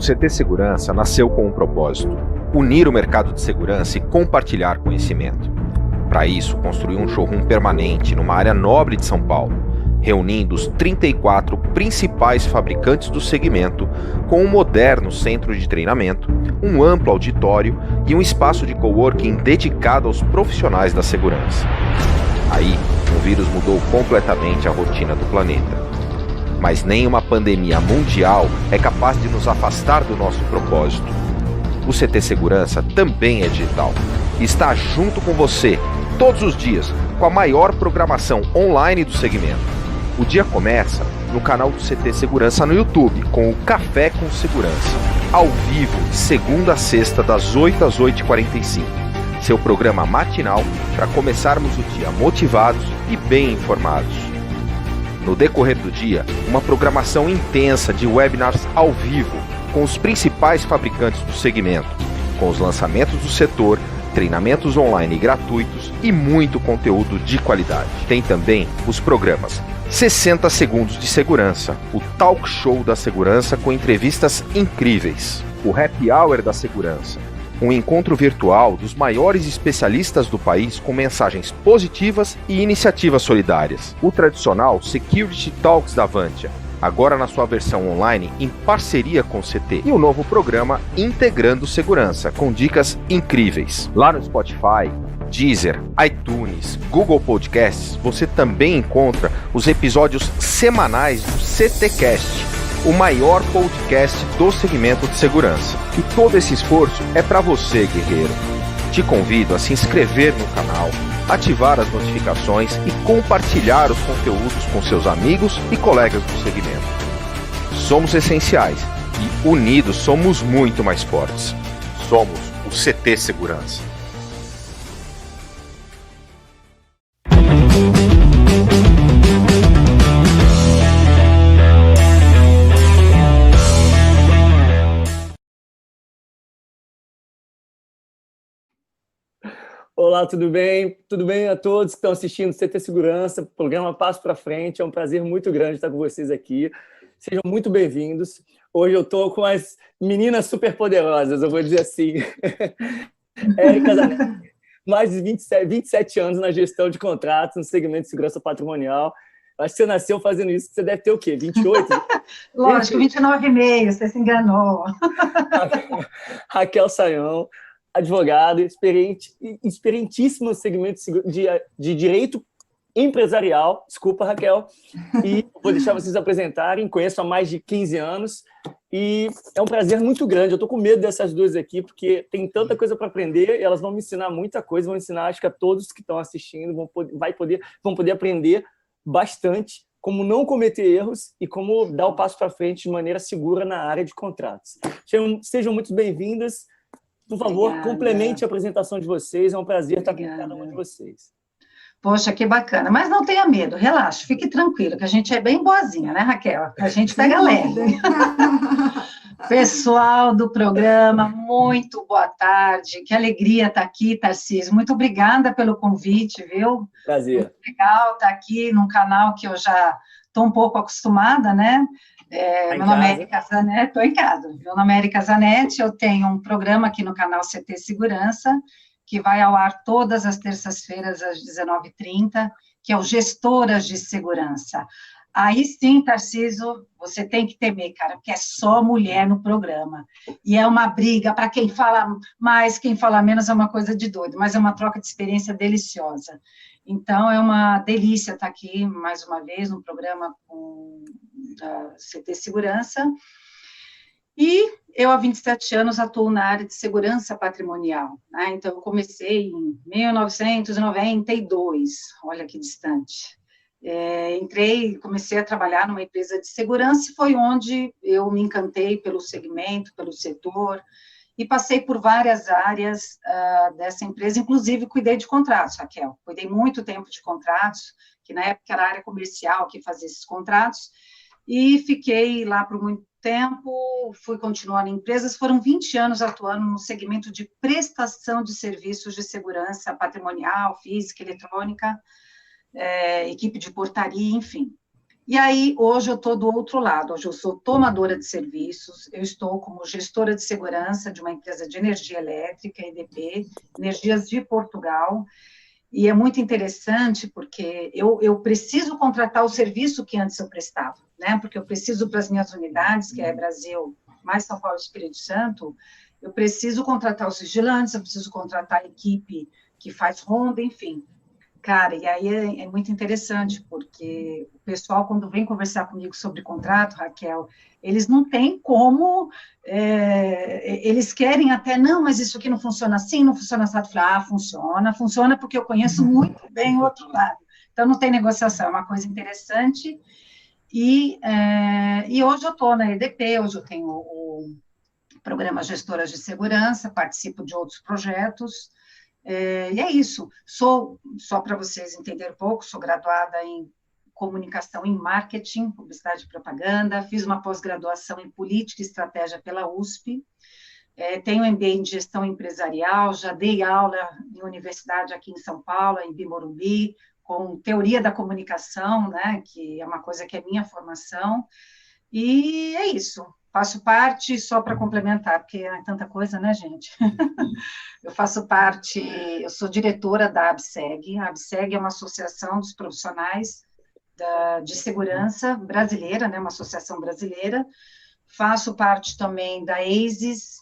O CT Segurança nasceu com um propósito: unir o mercado de segurança e compartilhar conhecimento. Para isso, construiu um showroom permanente numa área nobre de São Paulo, reunindo os 34 principais fabricantes do segmento, com um moderno centro de treinamento, um amplo auditório e um espaço de coworking dedicado aos profissionais da segurança. Aí, o vírus mudou completamente a rotina do planeta. Mas nem uma pandemia mundial é capaz de nos afastar do nosso propósito. O CT Segurança também é digital. Está junto com você, todos os dias, com a maior programação online do segmento. O dia começa no canal do CT Segurança no YouTube, com o Café com Segurança, ao vivo, de segunda a sexta, das 8 às 8h45. Seu programa matinal para começarmos o dia motivados e bem informados. No decorrer do dia, uma programação intensa de webinars ao vivo com os principais fabricantes do segmento, com os lançamentos do setor, treinamentos online gratuitos e muito conteúdo de qualidade. Tem também os programas 60 Segundos de Segurança, o Talk Show da Segurança com entrevistas incríveis, o Happy Hour da Segurança, um encontro virtual dos maiores especialistas do país com mensagens positivas e iniciativas solidárias. O tradicional Security Talks da Avantia, agora na sua versão online em parceria com o CT. E o novo programa Integrando Segurança, com dicas incríveis. Lá no Spotify, Deezer, iTunes, Google Podcasts, você também encontra os episódios semanais do CTcast, o maior podcast do segmento de segurança. E todo esse esforço é para você, guerreiro. Te convido a se inscrever no canal, ativar as notificações e compartilhar os conteúdos com seus amigos e colegas do segmento. Somos essenciais e unidos somos muito mais fortes. Somos o CT Segurança. Olá, tudo bem? Tudo bem a todos que estão assistindo o CT Segurança, programa Passo para Frente. É um prazer muito grande estar com vocês aqui. Sejam muito bem-vindos. Hoje eu estou com as meninas super poderosas, eu vou dizer assim. Érica Zanetti, mais de 27 anos na gestão de contratos no segmento de segurança patrimonial. Acho que você nasceu fazendo isso, você deve ter o quê? 28? Lógico, 29,5, você se enganou. Raquel Sayão, advogada, experientíssima no segmento de direito empresarial. Desculpa, Raquel. E vou deixar vocês apresentarem. Conheço há mais de 15 anos. E é um prazer muito grande. Eu estou com medo dessas duas aqui, porque tem tanta coisa para aprender e elas vão me ensinar muita coisa. Vão ensinar, acho que a todos que estão assistindo vão poder aprender bastante como não cometer erros e como dar o passo para frente de maneira segura na área de contratos. Sejam muito bem-vindas. Por favor, obrigada. Complemente a apresentação de vocês. É um prazer estar com cada uma de vocês. Poxa, que bacana. Mas não tenha medo, relaxa, fique tranquilo, que a gente é bem boazinha, né, Raquel? A gente pega leve. Pessoal do programa, muito boa tarde. Que alegria estar aqui, Tarcísio. Muito obrigada pelo convite, viu? Prazer. Muito legal estar aqui num canal que eu já estou um pouco acostumada, né? Meu nome é Érica Zanetti, estou em casa. Meu nome é Érica Zanetti, eu tenho um programa aqui no canal CT Segurança, que vai ao ar todas as terças-feiras, às 19h30, que é o Gestoras de Segurança. Aí sim, Tarcísio, você tem que temer, cara, porque é só mulher no programa. E é uma briga, para quem fala mais, quem fala menos, é uma coisa de doido, mas é uma troca de experiência deliciosa. Então, é uma delícia estar aqui, mais uma vez, no programa da CT Segurança. E eu, há 27 anos, atuo na área de segurança patrimonial, né? Então, eu comecei em 1992, olha que distante. Comecei a trabalhar numa empresa de segurança e foi onde eu me encantei pelo segmento, pelo setor, e passei por várias áreas dessa empresa, inclusive cuidei de contratos, Raquel. Cuidei muito tempo de contratos, que na época era a área comercial que fazia esses contratos, e fiquei lá por muito tempo, fui continuar em empresas, foram 20 anos atuando no segmento de prestação de serviços de segurança patrimonial, física, eletrônica, equipe de portaria, enfim. E aí, hoje eu estou do outro lado, hoje eu sou tomadora de serviços, eu estou como gestora de segurança de uma empresa de energia elétrica, EDP, Energias de Portugal, e é muito interessante porque eu preciso contratar o serviço que antes eu prestava, né? Porque eu preciso para as minhas unidades, que é Brasil, mais São Paulo e Espírito Santo, eu preciso contratar os vigilantes, eu preciso contratar a equipe que faz ronda, enfim. Cara, e aí é muito interessante, porque o pessoal, quando vem conversar comigo sobre contrato, Raquel, eles não têm como, eles querem até, não, mas isso aqui não funciona assim, não funciona assim. Eu falei, funciona porque eu conheço muito bem o outro lado. Então, não tem negociação, é uma coisa interessante. E hoje eu estou na EDP, hoje eu tenho o programa Gestoras de Segurança, participo de outros projetos, e é isso. Só para vocês entenderem um pouco, sou graduada em comunicação em marketing, publicidade e propaganda, fiz uma pós-graduação em política e estratégia pela USP, tenho MBA em gestão empresarial, já dei aula em universidade aqui em São Paulo, em Bimorumbi, com teoria da comunicação, né, que é uma coisa que é minha formação, e é isso. Faço parte, só para complementar, porque é tanta coisa, né, gente? Eu faço parte, eu sou diretora da ABSEG. A ABSEG é uma associação dos profissionais de segurança brasileira, né, uma associação brasileira. Faço parte também da ASIS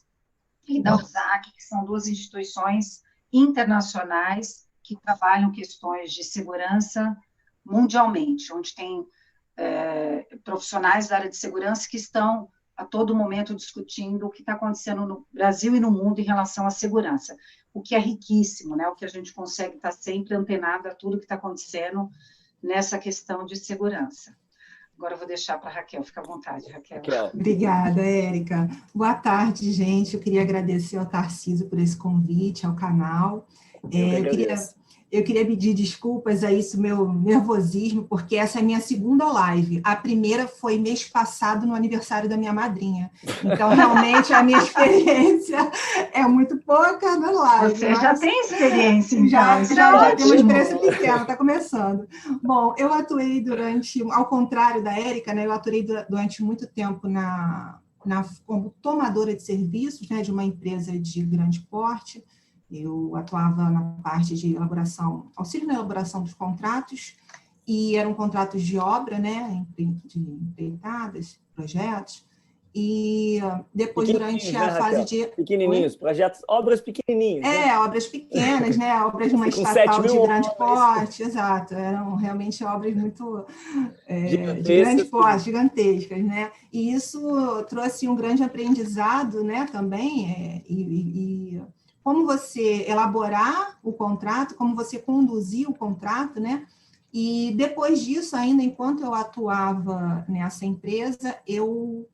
e da USAC, que são duas instituições internacionais que trabalham questões de segurança mundialmente, onde tem profissionais da área de segurança que estão a todo momento discutindo o que está acontecendo no Brasil e no mundo em relação à segurança, o que é riquíssimo, né? O que a gente consegue estar sempre antenado a tudo que está acontecendo nessa questão de segurança. Agora eu vou deixar para a Raquel, fica à vontade, Raquel. Obrigada, Érica. Boa tarde, gente. Eu queria agradecer ao Tarcísio por esse convite, ao canal. Eu queria pedir desculpas a isso, meu nervosismo, porque essa é a minha segunda live. A primeira foi mês passado, no aniversário da minha madrinha. Então, realmente, a minha experiência é muito pouca na live. Você já tem experiência, então. Já tem uma experiência pequena, está começando. Bom, eu atuei ao contrário da Érica, né, eu atuei durante muito tempo como tomadora de serviços, né, de uma empresa de grande porte. Eu atuava na parte de elaboração, auxílio na elaboração dos contratos, e eram contratos de obra, né, de empreitadas, projetos, e depois, durante a fase de... Pequenininhos, projetos, obras pequenininhas. Né? Obras pequenas, né, obras de uma estatal de grande porte, exato, eram realmente obras muito de grande porte, gigantescas, né, e isso trouxe um grande aprendizado, né, também, como você elaborar o contrato, como você conduzir o contrato, né? E depois disso, ainda enquanto eu atuava nessa empresa, eu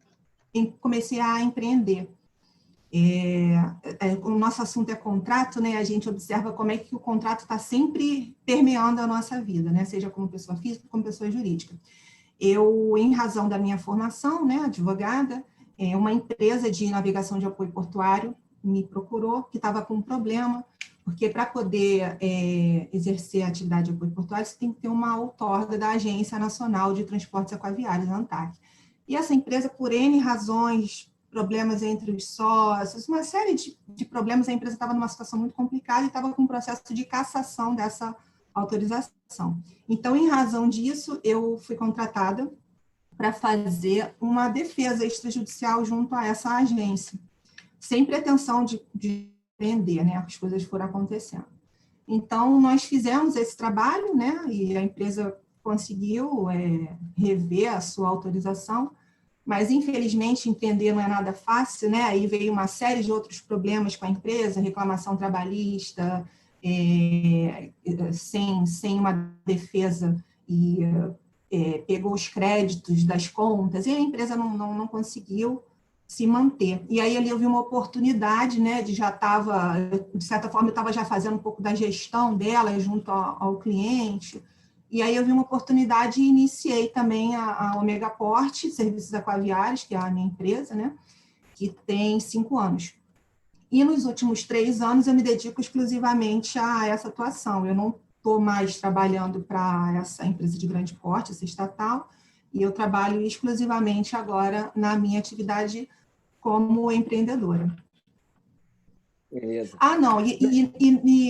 comecei a empreender. O nosso assunto é contrato, né? A gente observa como é que o contrato está sempre permeando a nossa vida, né? Seja como pessoa física, como pessoa jurídica. Eu, em razão da minha formação, né, advogada, uma empresa de navegação de apoio portuário me procurou, que estava com um problema, porque para poder exercer a atividade de apoio portuário, você tem que ter uma outorga da Agência Nacional de Transportes Aquaviários, a ANTAQ. E essa empresa, por N razões, problemas entre os sócios, uma série de problemas, a empresa estava numa situação muito complicada e estava com um processo de cassação dessa autorização. Então, em razão disso, eu fui contratada para fazer uma defesa extrajudicial junto a essa agência, sem pretensão de vender, né? As coisas foram acontecendo. Então, nós fizemos esse trabalho, né? E a empresa conseguiu rever a sua autorização, mas, infelizmente, empreender não é nada fácil, né? Aí veio uma série de outros problemas com a empresa, reclamação trabalhista, sem uma defesa, e pegou os créditos das contas, e a empresa não conseguiu se manter. E aí ali eu vi uma oportunidade, né, de certa forma, eu estava já fazendo um pouco da gestão dela junto ao cliente, e aí eu vi uma oportunidade e iniciei também a Omega Porte, Serviços Aquaviários, que é a minha empresa, né, que tem 5 anos. E nos últimos 3 anos eu me dedico exclusivamente a essa atuação. Eu não estou mais trabalhando para essa empresa de grande porte, essa estatal, E eu trabalho exclusivamente agora na minha atividade como empreendedora. Beleza. Não,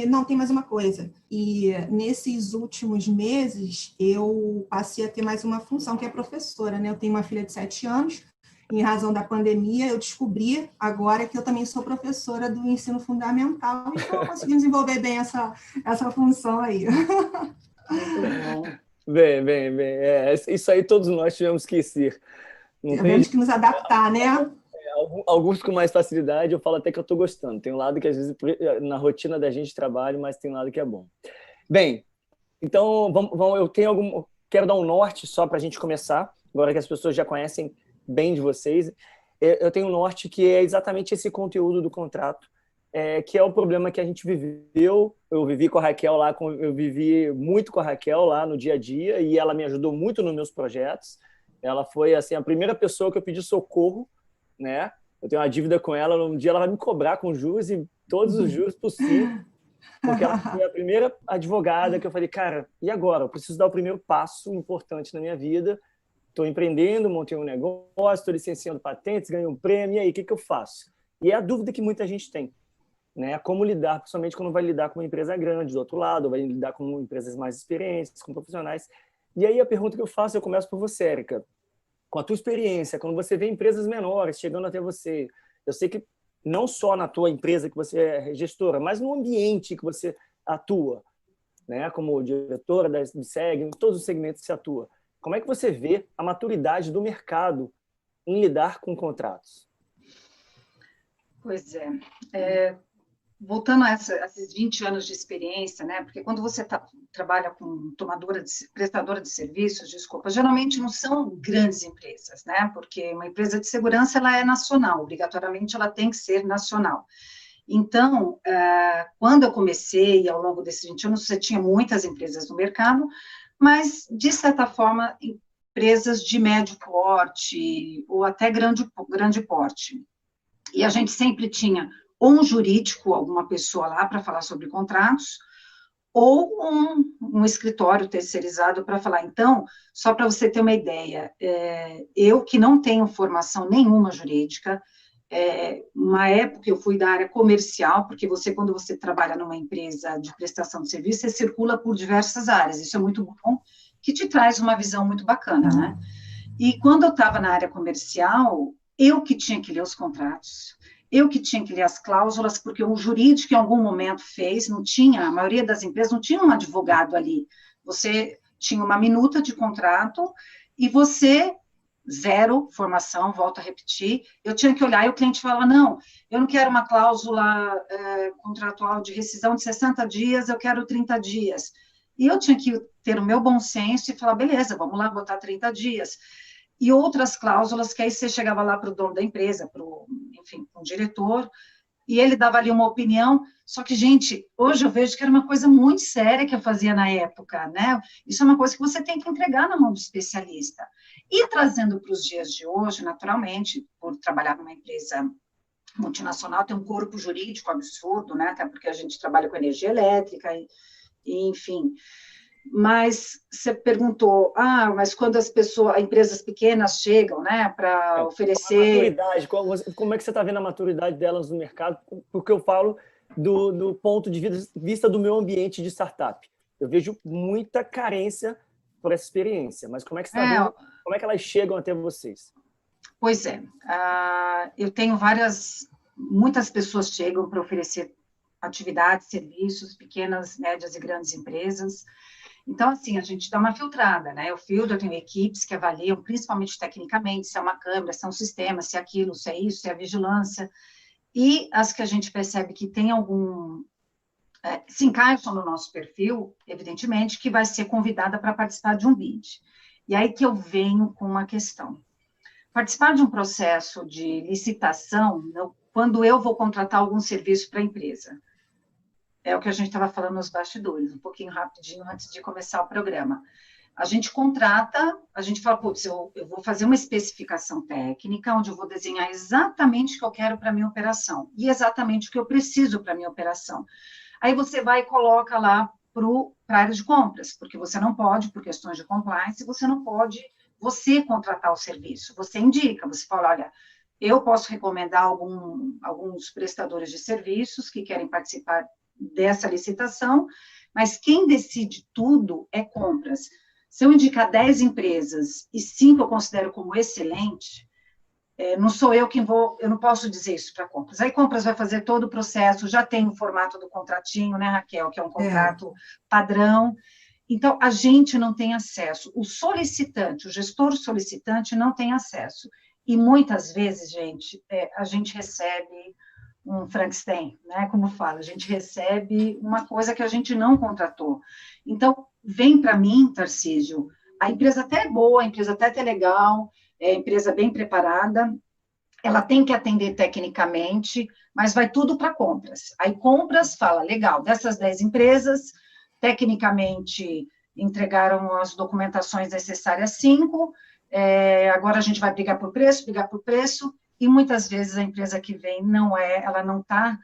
não, tem mais uma coisa. E nesses últimos meses, eu passei a ter mais uma função, que é professora, né? Eu tenho uma filha de 7 anos, em razão da pandemia, eu descobri agora que eu também sou professora do ensino fundamental, então eu consegui desenvolver bem essa função aí. Bem. Isso aí todos nós tivemos que ser. Tivemos que nos adaptar, né? Alguns com mais facilidade, eu falo até que eu estou gostando. Tem um lado que, às vezes, na rotina da gente trabalha, mas tem um lado que é bom. Bem, então, quero dar um norte só para a gente começar, agora que as pessoas já conhecem bem de vocês. Eu tenho um norte que é exatamente esse conteúdo do contrato, que é o problema que a gente viveu. Eu vivi com a Raquel lá, eu vivi muito com a Raquel lá no dia a dia, e ela me ajudou muito nos meus projetos. Ela foi assim, a primeira pessoa que eu pedi socorro, né? Eu tenho uma dívida com ela, um dia ela vai me cobrar com juros e todos os juros possíveis, porque ela foi a primeira advogada que eu falei, cara, e agora? Eu preciso dar o primeiro passo importante na minha vida, estou empreendendo, montei um negócio, estou licenciando patentes, ganhei um prêmio, e aí, o que eu faço? E é a dúvida que muita gente tem, né? Como lidar, principalmente quando vai lidar com uma empresa grande do outro lado, ou vai lidar com empresas mais experientes, com profissionais. E aí a pergunta que eu faço, eu começo por você, Érica. Com a tua experiência, quando você vê empresas menores chegando até você, eu sei que não só na tua empresa que você é gestora, mas no ambiente que você atua, né? Como diretora da SEG, em todos os segmentos que você atua. Como é que você vê a maturidade do mercado em lidar com contratos? Pois é. Voltando a esses 20 anos de experiência, né? Porque quando você trabalha com prestadora de serviços, geralmente não são grandes empresas, né? Porque uma empresa de segurança ela é nacional, obrigatoriamente ela tem que ser nacional. Então, quando eu comecei, ao longo desses 20 anos, você tinha muitas empresas no mercado, mas, de certa forma, empresas de médio porte ou até grande porte. E a gente sempre tinha ou um jurídico, alguma pessoa lá para falar sobre contratos, ou um escritório terceirizado para falar. Então, só para você ter uma ideia, eu que não tenho formação nenhuma jurídica, uma época eu fui da área comercial, porque quando você trabalha numa empresa de prestação de serviço, você circula por diversas áreas, isso é muito bom, que te traz uma visão muito bacana, né? E quando eu estava na área comercial, eu que tinha que ler os contratos, eu que tinha que ler as cláusulas, porque o jurídico em algum momento fez, a maioria das empresas não tinha um advogado ali, você tinha uma minuta de contrato e você, zero formação, volto a repetir, eu tinha que olhar e o cliente falava, não, eu não quero uma cláusula contratual de rescisão de 60 dias, eu quero 30 dias. E eu tinha que ter o meu bom senso e falar, beleza, vamos lá botar 30 dias. E outras cláusulas que aí você chegava lá para o dono da empresa, para o diretor, e ele dava ali uma opinião, só que, gente, hoje eu vejo que era uma coisa muito séria que eu fazia na época, né? Isso é uma coisa que você tem que entregar na mão do especialista. E trazendo para os dias de hoje, naturalmente, por trabalhar numa empresa multinacional, tem um corpo jurídico absurdo, né? Até porque a gente trabalha com energia elétrica, enfim. Mas você perguntou, mas quando as empresas pequenas chegam, né, para oferecer... A maturidade, como é que você está vendo a maturidade delas no mercado? Porque eu falo do ponto de vista do meu ambiente de startup. Eu vejo muita carência por essa experiência, mas como é que você está vendo, como é que elas chegam até vocês? Pois é, eu tenho muitas pessoas chegam para oferecer atividades, serviços, pequenas, médias e grandes empresas. Então, assim, a gente dá uma filtrada, né? Eu tenho equipes que avaliam, principalmente tecnicamente, se é uma câmera, se é um sistema, se é aquilo, se é isso, se é a vigilância. E as que a gente percebe que tem se encaixam no nosso perfil, evidentemente, que vai ser convidada para participar de um bid. E aí que eu venho com uma questão. Participar de um processo de licitação, quando eu vou contratar algum serviço para a empresa, é o que a gente estava falando nos bastidores, um pouquinho rapidinho antes de começar o programa. A gente contrata, a gente fala, putz, eu vou fazer uma especificação técnica, onde eu vou desenhar exatamente o que eu quero para a minha operação, e exatamente o que eu preciso para a minha operação. Aí você vai e coloca lá para a área de compras, porque você não pode, por questões de compliance, você não pode você contratar o serviço. Você indica, você fala, olha, eu posso recomendar alguns prestadores de serviços que querem participar dessa licitação, mas quem decide tudo é compras. Se eu indicar 10 empresas e 5 eu considero como excelente, não sou eu quem vou, eu não posso dizer isso para compras. Aí compras vai fazer todo o processo, já tem o formato do contratinho, né, Raquel, que é um contrato padrão. Então, a gente não tem acesso. O solicitante, o gestor solicitante não tem acesso. E muitas vezes, gente, a gente recebe um Frankenstein, né? Como fala, a gente recebe uma coisa que a gente não contratou. Então, vem para mim, Tarcísio, a empresa até é boa, a empresa até é legal, é empresa bem preparada, ela tem que atender tecnicamente, mas vai tudo para compras. Aí compras fala, legal, dessas 10 empresas, tecnicamente entregaram as documentações necessárias 5, agora a gente vai brigar por preço, e muitas vezes a empresa que vem ela não está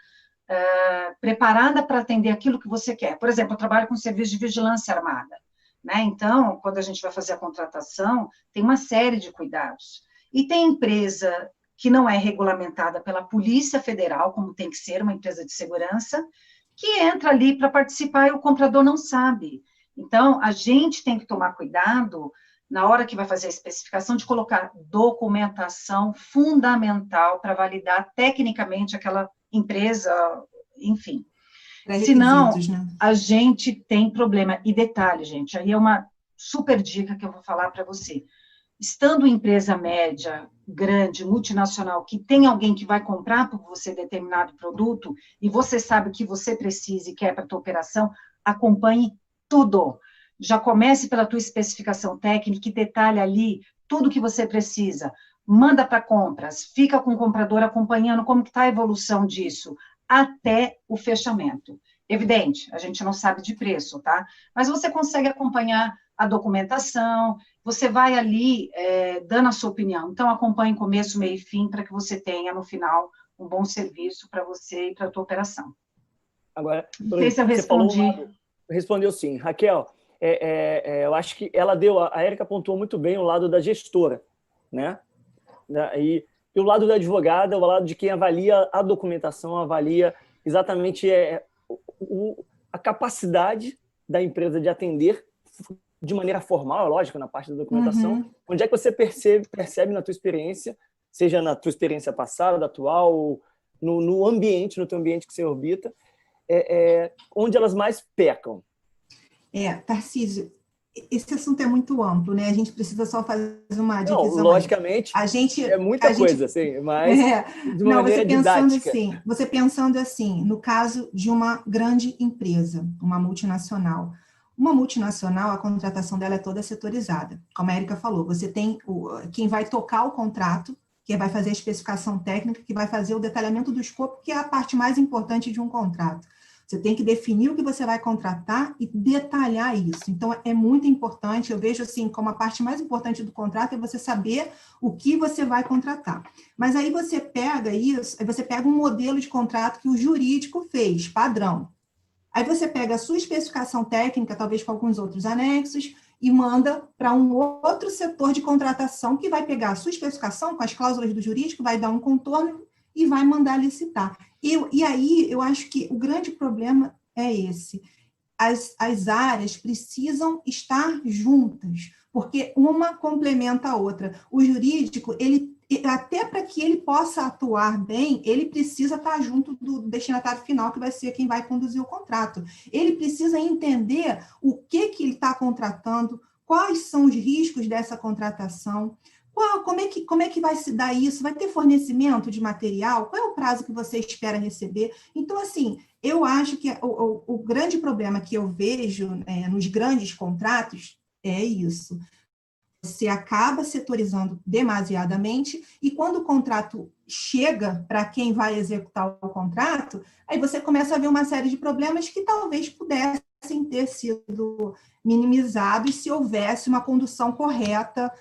preparada para atender aquilo que você quer. Por exemplo, eu trabalho com serviço de vigilância armada, né? Então, quando a gente vai fazer a contratação, tem uma série de cuidados. E tem empresa que não é regulamentada pela Polícia Federal, como tem que ser uma empresa de segurança, que entra ali para participar e o comprador não sabe. Então, a gente tem que tomar cuidado na hora que vai fazer a especificação, de colocar documentação fundamental para validar tecnicamente aquela empresa, enfim. Senão, né? A gente tem problema. E detalhe, gente, aí é uma super dica que eu vou falar para você. Estando em empresa média, grande, multinacional, que tem alguém que vai comprar por você determinado produto, e você sabe o que você precisa e quer para a tua operação, acompanhe tudo. Já comece pela tua especificação técnica e detalhe ali tudo que você precisa. Manda para compras, fica com o comprador acompanhando como está a evolução disso, até o fechamento. Evidente, a gente não sabe de preço, tá? Mas você consegue acompanhar a documentação, você vai ali dando a sua opinião. Então, acompanhe começo, meio e fim, para que você tenha, no final, um bom serviço para você e para a tua operação. Agora, não sei se eu respondi. Respondeu sim. Raquel, eu acho que a Érica pontuou muito bem o lado da gestora, né? E o lado da advogada, o lado de quem avalia a documentação, avalia exatamente a capacidade da empresa de atender de maneira formal, lógico, na parte da documentação. Onde é que você percebe na tua experiência, seja na tua experiência passada, atual, no ambiente, no teu ambiente que você orbita, onde elas mais pecam? Tarcísio, esse assunto é muito amplo, né? A gente precisa só fazer uma divisão. Não, logicamente, é muita coisa, assim, mas de uma maneira didática. Você pensando assim, no caso de uma grande empresa, uma multinacional. Uma multinacional, a contratação dela é toda setorizada. Como a Érica falou, você tem quem vai tocar o contrato, que vai fazer a especificação técnica, que vai fazer o detalhamento do escopo, que é a parte mais importante de um contrato. Você tem que definir o que você vai contratar e detalhar isso. Então, é muito importante, eu vejo assim, como a parte mais importante do contrato é você saber o que você vai contratar. Mas aí você pega isso, aí você pega um modelo de contrato que o jurídico fez, padrão. Aí você pega a sua especificação técnica, talvez com alguns outros anexos, e manda para um outro setor de contratação que vai pegar a sua especificação com as cláusulas do jurídico, vai dar um contorno e vai mandar licitar. E aí, eu acho que o grande problema é esse. As áreas precisam estar juntas, porque uma complementa a outra. O jurídico, até para que ele possa atuar bem, ele precisa estar junto do destinatário final, que vai ser quem vai conduzir o contrato. Ele precisa entender o que ele está contratando, quais são os riscos dessa contratação, como é que vai se dar isso? Vai ter fornecimento de material? Qual é o prazo que você espera receber? Então, assim, eu acho que o grande problema que eu vejo nos grandes contratos é isso. Você acaba setorizando demasiadamente e quando o contrato chega para quem vai executar o contrato, aí você começa a ver uma série de problemas que talvez pudessem ter sido minimizados se houvesse uma condução correta,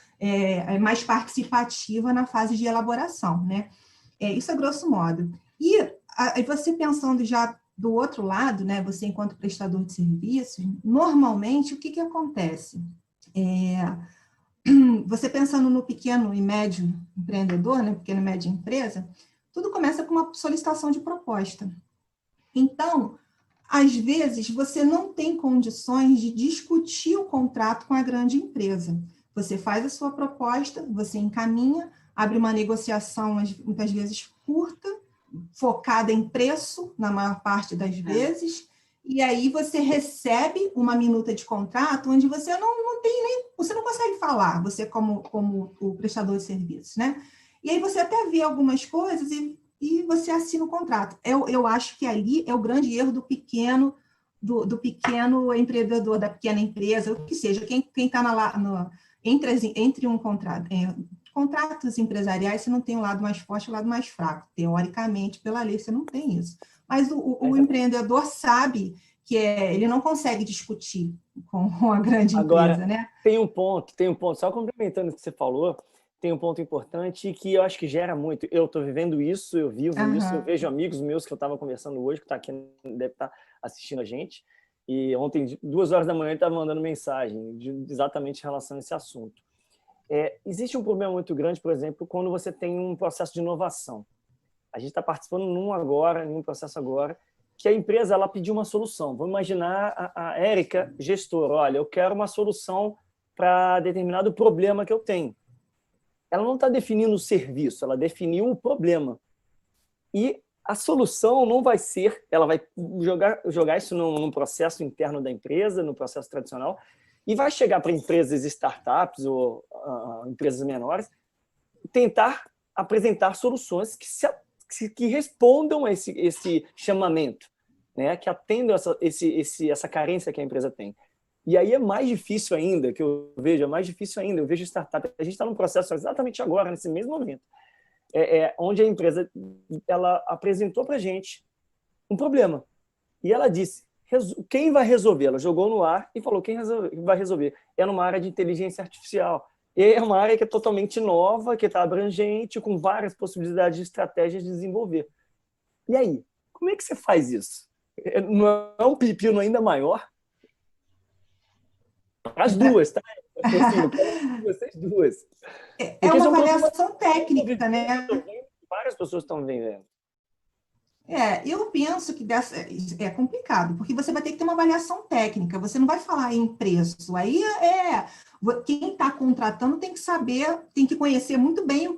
mais participativa na fase de elaboração, né? Isso a grosso modo. E aí você pensando já do outro lado, né, você enquanto prestador de serviços, normalmente o que acontece? você pensando no pequeno e médio empreendedor, né, pequena e média empresa, tudo começa com uma solicitação de proposta. Então, às vezes, você não tem condições de discutir o contrato com a grande empresa. Você faz a sua proposta, você encaminha, abre uma negociação, muitas vezes, curta, focada em preço, na maior parte das vezes, e aí você recebe uma minuta de contrato onde você não tem nem, você não consegue falar, você como o prestador de serviços, né? E aí você até vê algumas coisas e você assina o contrato. Eu acho que ali é o grande erro do pequeno empreendedor, da pequena empresa, o que seja, quem está entre um contrato, contratos empresariais, você não tem o lado mais forte e o lado mais fraco. Teoricamente, pela lei, você não tem isso. Mas o empreendedor sabe que ele não consegue discutir com a grande empresa, né? Tem um ponto, só complementando o que você falou, tem um ponto importante que eu acho que gera muito. Eu estou vivendo isso, eu vivo isso, eu vejo amigos meus que eu estava conversando hoje, que está aqui, deve estar assistindo a gente, e ontem, 2 horas da manhã, ele estava mandando mensagem exatamente em relação a esse assunto. Existe um problema muito grande, por exemplo, quando você tem um processo de inovação. A gente está participando num processo agora, que a empresa ela pediu uma solução. Vamos imaginar a Érica, gestora, olha, eu quero uma solução para determinado problema que eu tenho. Ela não está definindo o serviço, ela definiu o problema. E a solução não vai ser, ela vai jogar isso num processo interno da empresa, no processo tradicional, e vai chegar para empresas startups ou empresas menores, tentar apresentar soluções que respondam a esse chamamento, né? Que atendam essa carência que a empresa tem. E aí é mais difícil ainda, que eu vejo, eu vejo startup, a gente está num processo exatamente agora, nesse mesmo momento, onde a empresa ela apresentou para a gente um problema. E ela disse, quem vai resolver? Ela jogou no ar e falou, quem vai resolver? É numa área de inteligência artificial. E é uma área que é totalmente nova, que está abrangente, com várias possibilidades de estratégias de desenvolver. E aí, como é que você faz isso? Não é um pepino ainda maior? As duas, tá? Vocês duas. É uma avaliação técnica, né? Várias pessoas estão vendo. Eu penso que é complicado, porque você vai ter que ter uma avaliação técnica, você não vai falar em preço. Aí quem está contratando tem que saber, tem que conhecer muito bem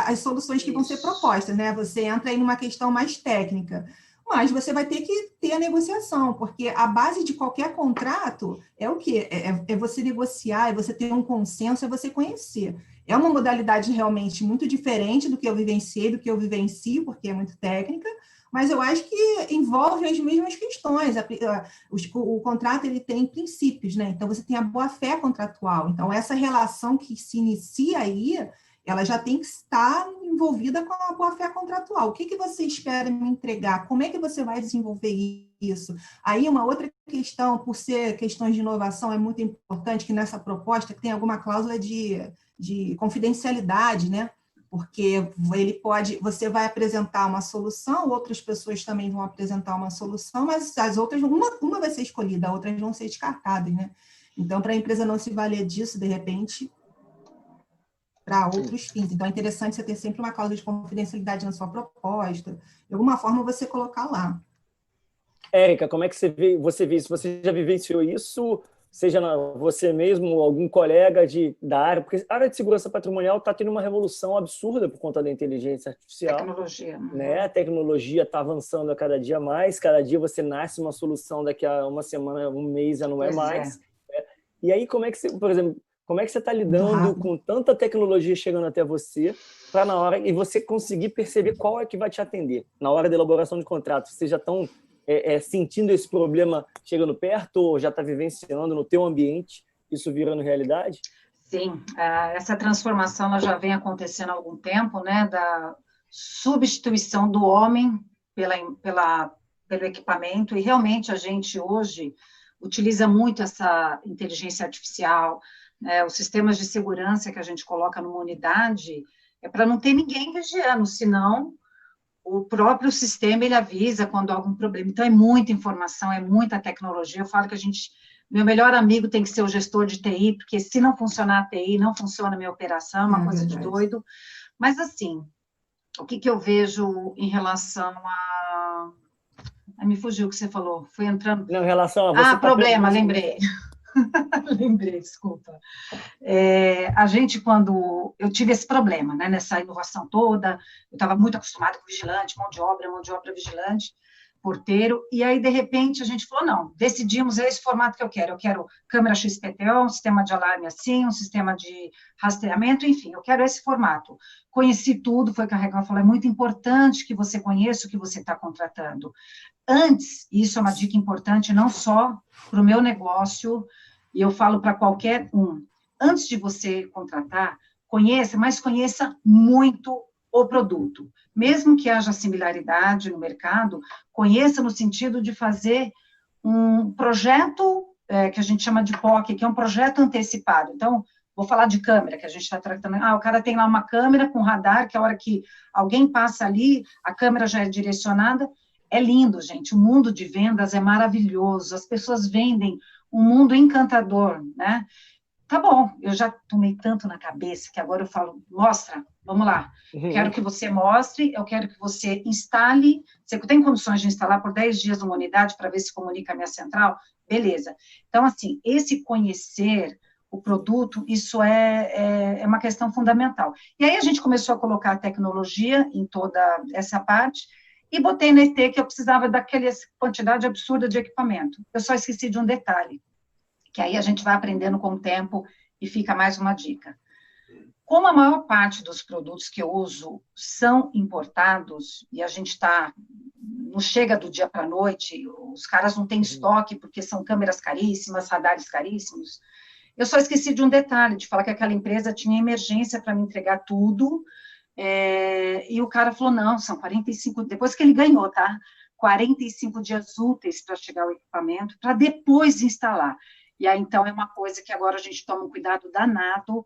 as soluções que vão ser propostas, né? Você entra aí numa questão mais técnica. Mas você vai ter que ter a negociação, porque a base de qualquer contrato é o quê? É você negociar, é você ter um consenso, é você conhecer. É uma modalidade realmente muito diferente do que eu vivenciei, do que eu vivencio, porque é muito técnica, mas eu acho que envolve as mesmas questões. O contrato ele tem princípios, né? Então, você tem a boa-fé contratual. Então, essa relação que se inicia aí, ela já tem que estar envolvida com a boa-fé contratual. O que você espera me entregar? Como é que você vai desenvolver isso? Aí, uma outra questão, por ser questões de inovação, é muito importante que nessa proposta tem alguma cláusula de confidencialidade, né? Porque você vai apresentar uma solução, outras pessoas também vão apresentar uma solução, mas as outras, uma vai ser escolhida, outras vão ser descartadas, né? Então, para a empresa não se valer disso, de repente, para outros fins. Então, é interessante você ter sempre uma cláusula de confidencialidade na sua proposta, de alguma forma você colocar lá. Érica, como é que você vê isso? Você já vivenciou isso, seja você mesmo ou algum colega da área? Porque a área de segurança patrimonial está tendo uma revolução absurda por conta da inteligência artificial. Tecnologia. Né? A tecnologia está avançando a cada dia mais, cada dia você nasce uma solução, daqui a uma semana, um mês já não é mais. Né? E aí, como é que você, por exemplo, como é que você está lidando com tanta tecnologia chegando até você, para na hora e você conseguir perceber qual é que vai te atender? Na hora da elaboração de contrato, vocês já estão sentindo esse problema chegando perto ou já está vivenciando no teu ambiente isso virando realidade? Sim, essa transformação ela já vem acontecendo há algum tempo, né, da substituição do homem pelo equipamento, e realmente a gente hoje utiliza muito essa inteligência artificial, né, os sistemas de segurança que a gente coloca numa unidade, é para não ter ninguém vigiando, senão o próprio sistema ele avisa quando há algum problema. Então, é muita informação, é muita tecnologia. Eu falo que a gente meu melhor amigo tem que ser o gestor de TI, porque se não funcionar a TI, não funciona a minha operação, uma coisa de doido. Mas, assim, o que eu vejo em relação a... me fugiu o que você falou, fui entrando... Não, em relação a você... problema, lembrei. Lembrei, desculpa. A gente, quando... Eu tive esse problema, né, nessa inovação toda, eu estava muito acostumada com vigilante, mão de obra vigilante, porteiro, e aí, de repente, a gente falou, não, decidimos, é esse formato que eu quero câmera XPTO, um sistema de alarme assim, um sistema de rastreamento, enfim, eu quero esse formato. Conheci tudo, foi o que a Raquel falou, é muito importante que você conheça o que você está contratando. Antes, isso é uma dica importante, não só para o meu negócio, e eu falo para qualquer um, antes de você contratar, conheça, mas conheça muito o produto. Mesmo que haja similaridade no mercado, conheça no sentido de fazer um projeto que a gente chama de POC, que é um projeto antecipado. Então, vou falar de câmera, que a gente está tratando. O cara tem lá uma câmera com radar, que a hora que alguém passa ali, a câmera já é direcionada. É lindo, gente. O mundo de vendas é maravilhoso. As pessoas vendem um mundo encantador, né? Tá bom, eu já tomei tanto na cabeça que agora eu falo, mostra, vamos lá. Quero que você mostre, eu quero que você instale. Você tem condições de instalar por 10 dias numa unidade para ver se comunica a minha central? Beleza. Então, assim, esse conhecer o produto, isso é uma questão fundamental. E aí a gente começou a colocar a tecnologia em toda essa parte e botei no ET que eu precisava daquela quantidade absurda de equipamento. Eu só esqueci de um detalhe, que aí a gente vai aprendendo com o tempo e fica mais uma dica. Como a maior parte dos produtos que eu uso são importados, e a gente não chega do dia para a noite, os caras não têm estoque porque são câmeras caríssimas, radares caríssimos, eu só esqueci de um detalhe, de falar que aquela empresa tinha emergência para me entregar tudo, e o cara falou, não, são 45, depois que ele ganhou, tá? 45 dias úteis para chegar o equipamento, para depois instalar. E aí, então, é uma coisa que agora a gente toma um cuidado danado,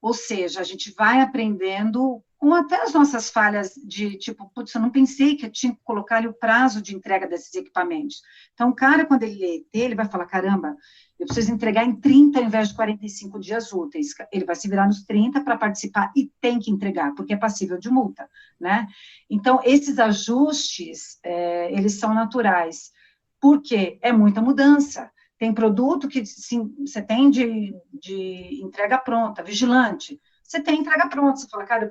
ou seja, a gente vai aprendendo com até as nossas falhas de, tipo, putz, eu não pensei que eu tinha que colocar ali o prazo de entrega desses equipamentos. Então, o cara, quando ele lê, ele vai falar, caramba, eu preciso entregar em 30 ao invés de 45 dias úteis. Ele vai se virar nos 30 para participar e tem que entregar, porque é passível de multa, né? Então, esses ajustes, eles são naturais, porque é muita mudança. Tem produto que sim, você tem de entrega pronta, vigilante. Você tem entrega pronta. Você fala, cara,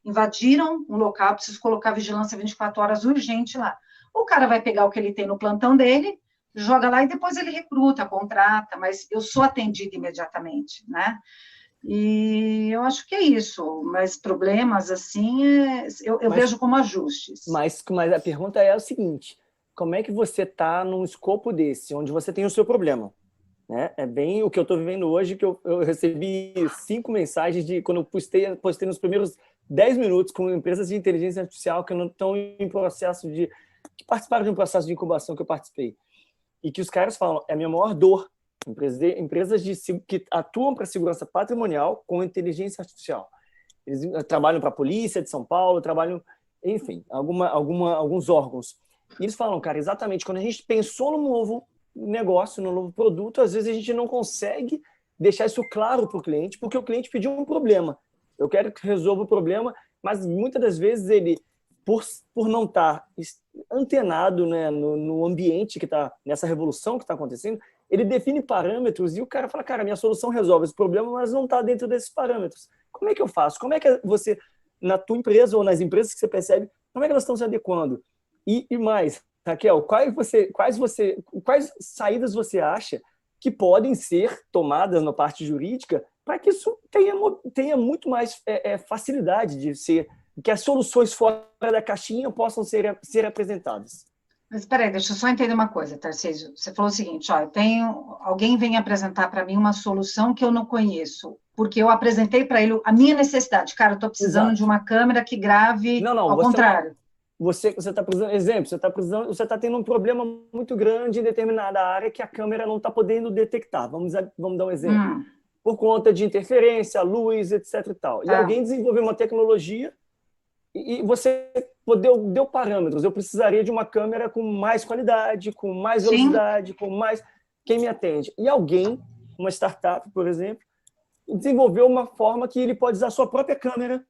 invadiram um local, preciso colocar vigilância 24 horas urgente lá. O cara vai pegar o que ele tem no plantão dele, joga lá e depois ele recruta, contrata, mas eu sou atendida imediatamente, né? E eu acho que é isso, mas problemas assim, eu vejo como ajustes. Mas a pergunta é o seguinte, como é que você está num escopo desse, onde você tem o seu problema? Né? É bem o que eu estou vivendo hoje, que eu recebi 5 mensagens quando eu postei nos primeiros 10 minutos com empresas de inteligência artificial que não estão em processo que participaram de um processo de incubação que eu participei. E que os caras falam, é a minha maior dor, empresas que atuam para segurança patrimonial com inteligência artificial. Eles trabalham para a polícia de São Paulo, enfim, alguns órgãos. E eles falam, cara, exatamente, quando a gente pensou no novo negócio, no novo produto, às vezes a gente não consegue deixar isso claro para o cliente, porque o cliente pediu um problema. Eu quero que resolva o problema, mas muitas das vezes ele, por não estar antenado, né, no ambiente que está, nessa revolução que está acontecendo, ele define parâmetros e o cara fala, cara, minha solução resolve esse problema, mas não está dentro desses parâmetros. Como é que eu faço? Como é que você, na tua empresa ou nas empresas que você percebe, como é que elas estão se adequando? E mais, Raquel, quais saídas você acha que podem ser tomadas na parte jurídica para que isso tenha muito mais facilidade de ser, que as soluções fora da caixinha possam ser apresentadas? Mas espera aí, deixa eu só entender uma coisa, Tarcísio. Você falou o seguinte, ó, alguém vem apresentar para mim uma solução que eu não conheço, porque eu apresentei para ele a minha necessidade. Cara, eu estou precisando de uma câmera que grave ao contrário. Você está precisando, exemplo, você está tendo um problema muito grande em determinada área que a câmera não está podendo detectar. Vamos dar um exemplo. Por conta de interferência, luz, etc. e tal. E alguém desenvolveu uma tecnologia e você deu parâmetros. Eu precisaria de uma câmera com mais qualidade, com mais velocidade, com mais... quem me atende? E alguém, uma startup, por exemplo, desenvolveu uma forma que ele pode usar a sua própria câmera.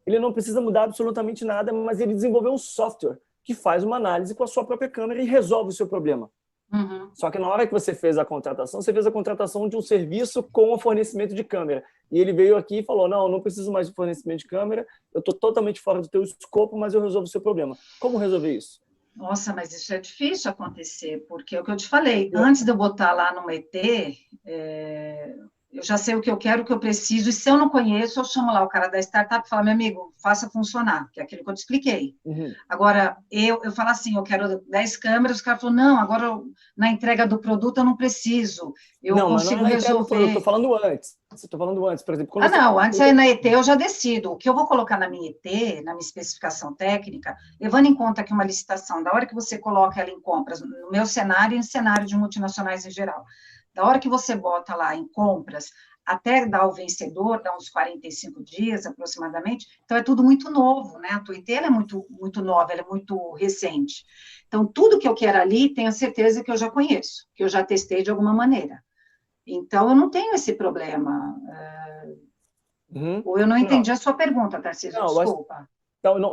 Ele não precisa mudar absolutamente nada, mas ele desenvolveu um software que faz uma análise com a sua própria câmera e resolve o seu problema. Uhum. Só que na hora que você fez a contratação, você fez a contratação de um serviço com o fornecimento de câmera. E ele veio aqui e falou, não preciso mais de fornecimento de câmera, eu estou totalmente fora do teu escopo, mas eu resolvo o seu problema. Como resolver isso? Nossa, mas isso é difícil acontecer, porque é o que eu te falei, antes de eu botar lá no ET, eu já sei o que eu quero, o que eu preciso, e se eu não conheço, eu chamo lá o cara da startup e falo, meu amigo, faça funcionar, que é aquilo que eu te expliquei. Uhum. Agora, eu falo assim, eu quero 10 câmeras, o cara falou, não, agora na entrega do produto eu não preciso, eu consigo resolver. Eu estou falando antes. Estou falando antes, por exemplo. Antes aí na ET eu já decido. O que eu vou colocar na minha ET, na minha especificação técnica, levando em conta que uma licitação, da hora que você coloca ela em compras, no meu cenário e no cenário de multinacionais em geral, da hora que você bota lá em compras, até dar o vencedor, dá uns 45 dias aproximadamente, então é tudo muito novo, né? A tua ET ela é muito, muito nova, ela é muito recente. Então, tudo que eu quero ali, tenho a certeza que eu já conheço, que eu já testei de alguma maneira. Então, eu não tenho esse problema. Ou eu não entendi a sua pergunta, Tarcísio, desculpa.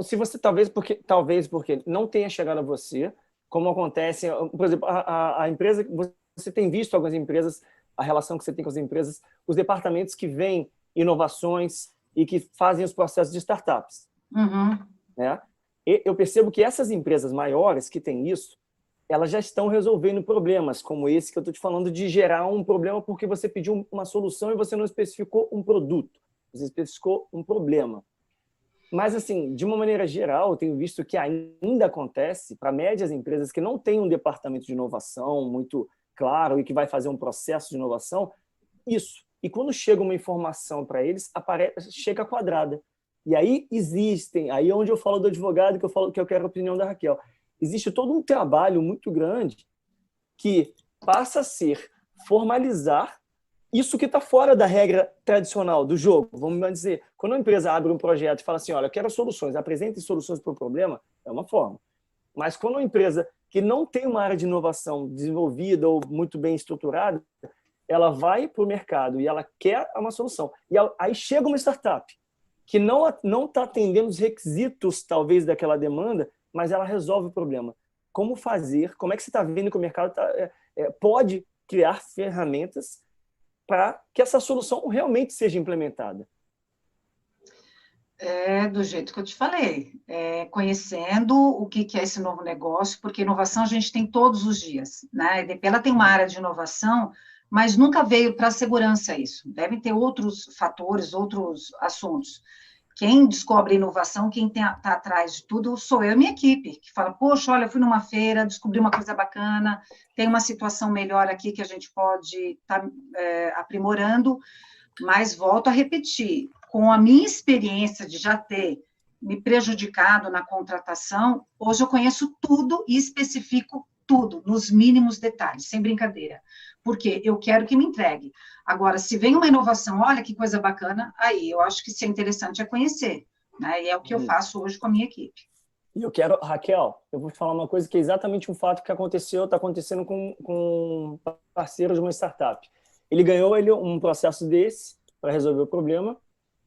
Se você, talvez porque não tenha chegado a você, como acontece, por exemplo, a empresa, você tem visto algumas empresas, a relação que você tem com as empresas, os departamentos que veem inovações e que fazem os processos de startups. Uhum. Né? E eu percebo que essas empresas maiores que têm isso, elas já estão resolvendo problemas, como esse que eu estou te falando, de gerar um problema porque você pediu uma solução e você não especificou um produto, você especificou um problema. Mas, assim, de uma maneira geral, eu tenho visto que ainda acontece para médias empresas que não têm um departamento de inovação muito claro e que vai fazer um processo de inovação, isso. E quando chega uma informação para eles, chega quadrada. E aí aí é onde eu falo do advogado, que eu quero a opinião da Raquel. Existe todo um trabalho muito grande que passa a ser formalizar isso que está fora da regra tradicional do jogo. Vamos dizer, quando a empresa abre um projeto e fala assim, olha, eu quero soluções, apresente soluções para o problema, é uma forma. Mas quando uma empresa que não tem uma área de inovação desenvolvida ou muito bem estruturada, ela vai para o mercado e ela quer uma solução. E aí chega uma startup que não está atendendo os requisitos, talvez, daquela demanda, mas ela resolve o problema. Como fazer? Como é que você está vendo que o mercado pode criar ferramentas para que essa solução realmente seja implementada? Do jeito que eu te falei, conhecendo o que é esse novo negócio, porque inovação a gente tem todos os dias, né? A EDP ela tem uma área de inovação, mas nunca veio para a segurança isso. Devem ter outros fatores, outros assuntos. Quem descobre inovação, quem está atrás de tudo, sou eu e minha equipe, que fala, poxa, olha, eu fui numa feira, descobri uma coisa bacana, tem uma situação melhor aqui que a gente pode estar aprimorando, mas volto a repetir, com a minha experiência de já ter me prejudicado na contratação, hoje eu conheço tudo e especifico tudo, nos mínimos detalhes, sem brincadeira, porque eu quero que me entregue. Agora, se vem uma inovação, olha que coisa bacana, aí eu acho que isso é interessante é conhecer, né? E é o que eu faço hoje com a minha equipe. E eu quero, Raquel, eu vou falar uma coisa que é exatamente um fato que está acontecendo com um parceiro de uma startup. Ele ganhou um processo desse para resolver o problema,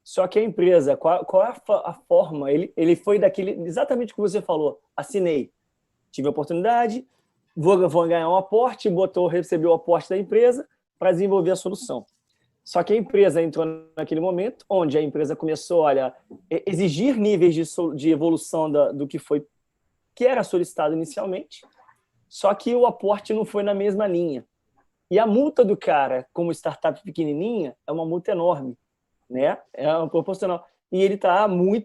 só que a empresa, qual é a forma? Ele foi exatamente o que você falou, assinei, tive a oportunidade, vou ganhar um aporte, recebeu o aporte da empresa para desenvolver a solução. Só que a empresa entrou naquele momento onde a empresa começou a exigir níveis de evolução do que era solicitado inicialmente, só que o aporte não foi na mesma linha. E a multa do cara, como startup pequenininha, é uma multa enorme, né? É proporcional. E ele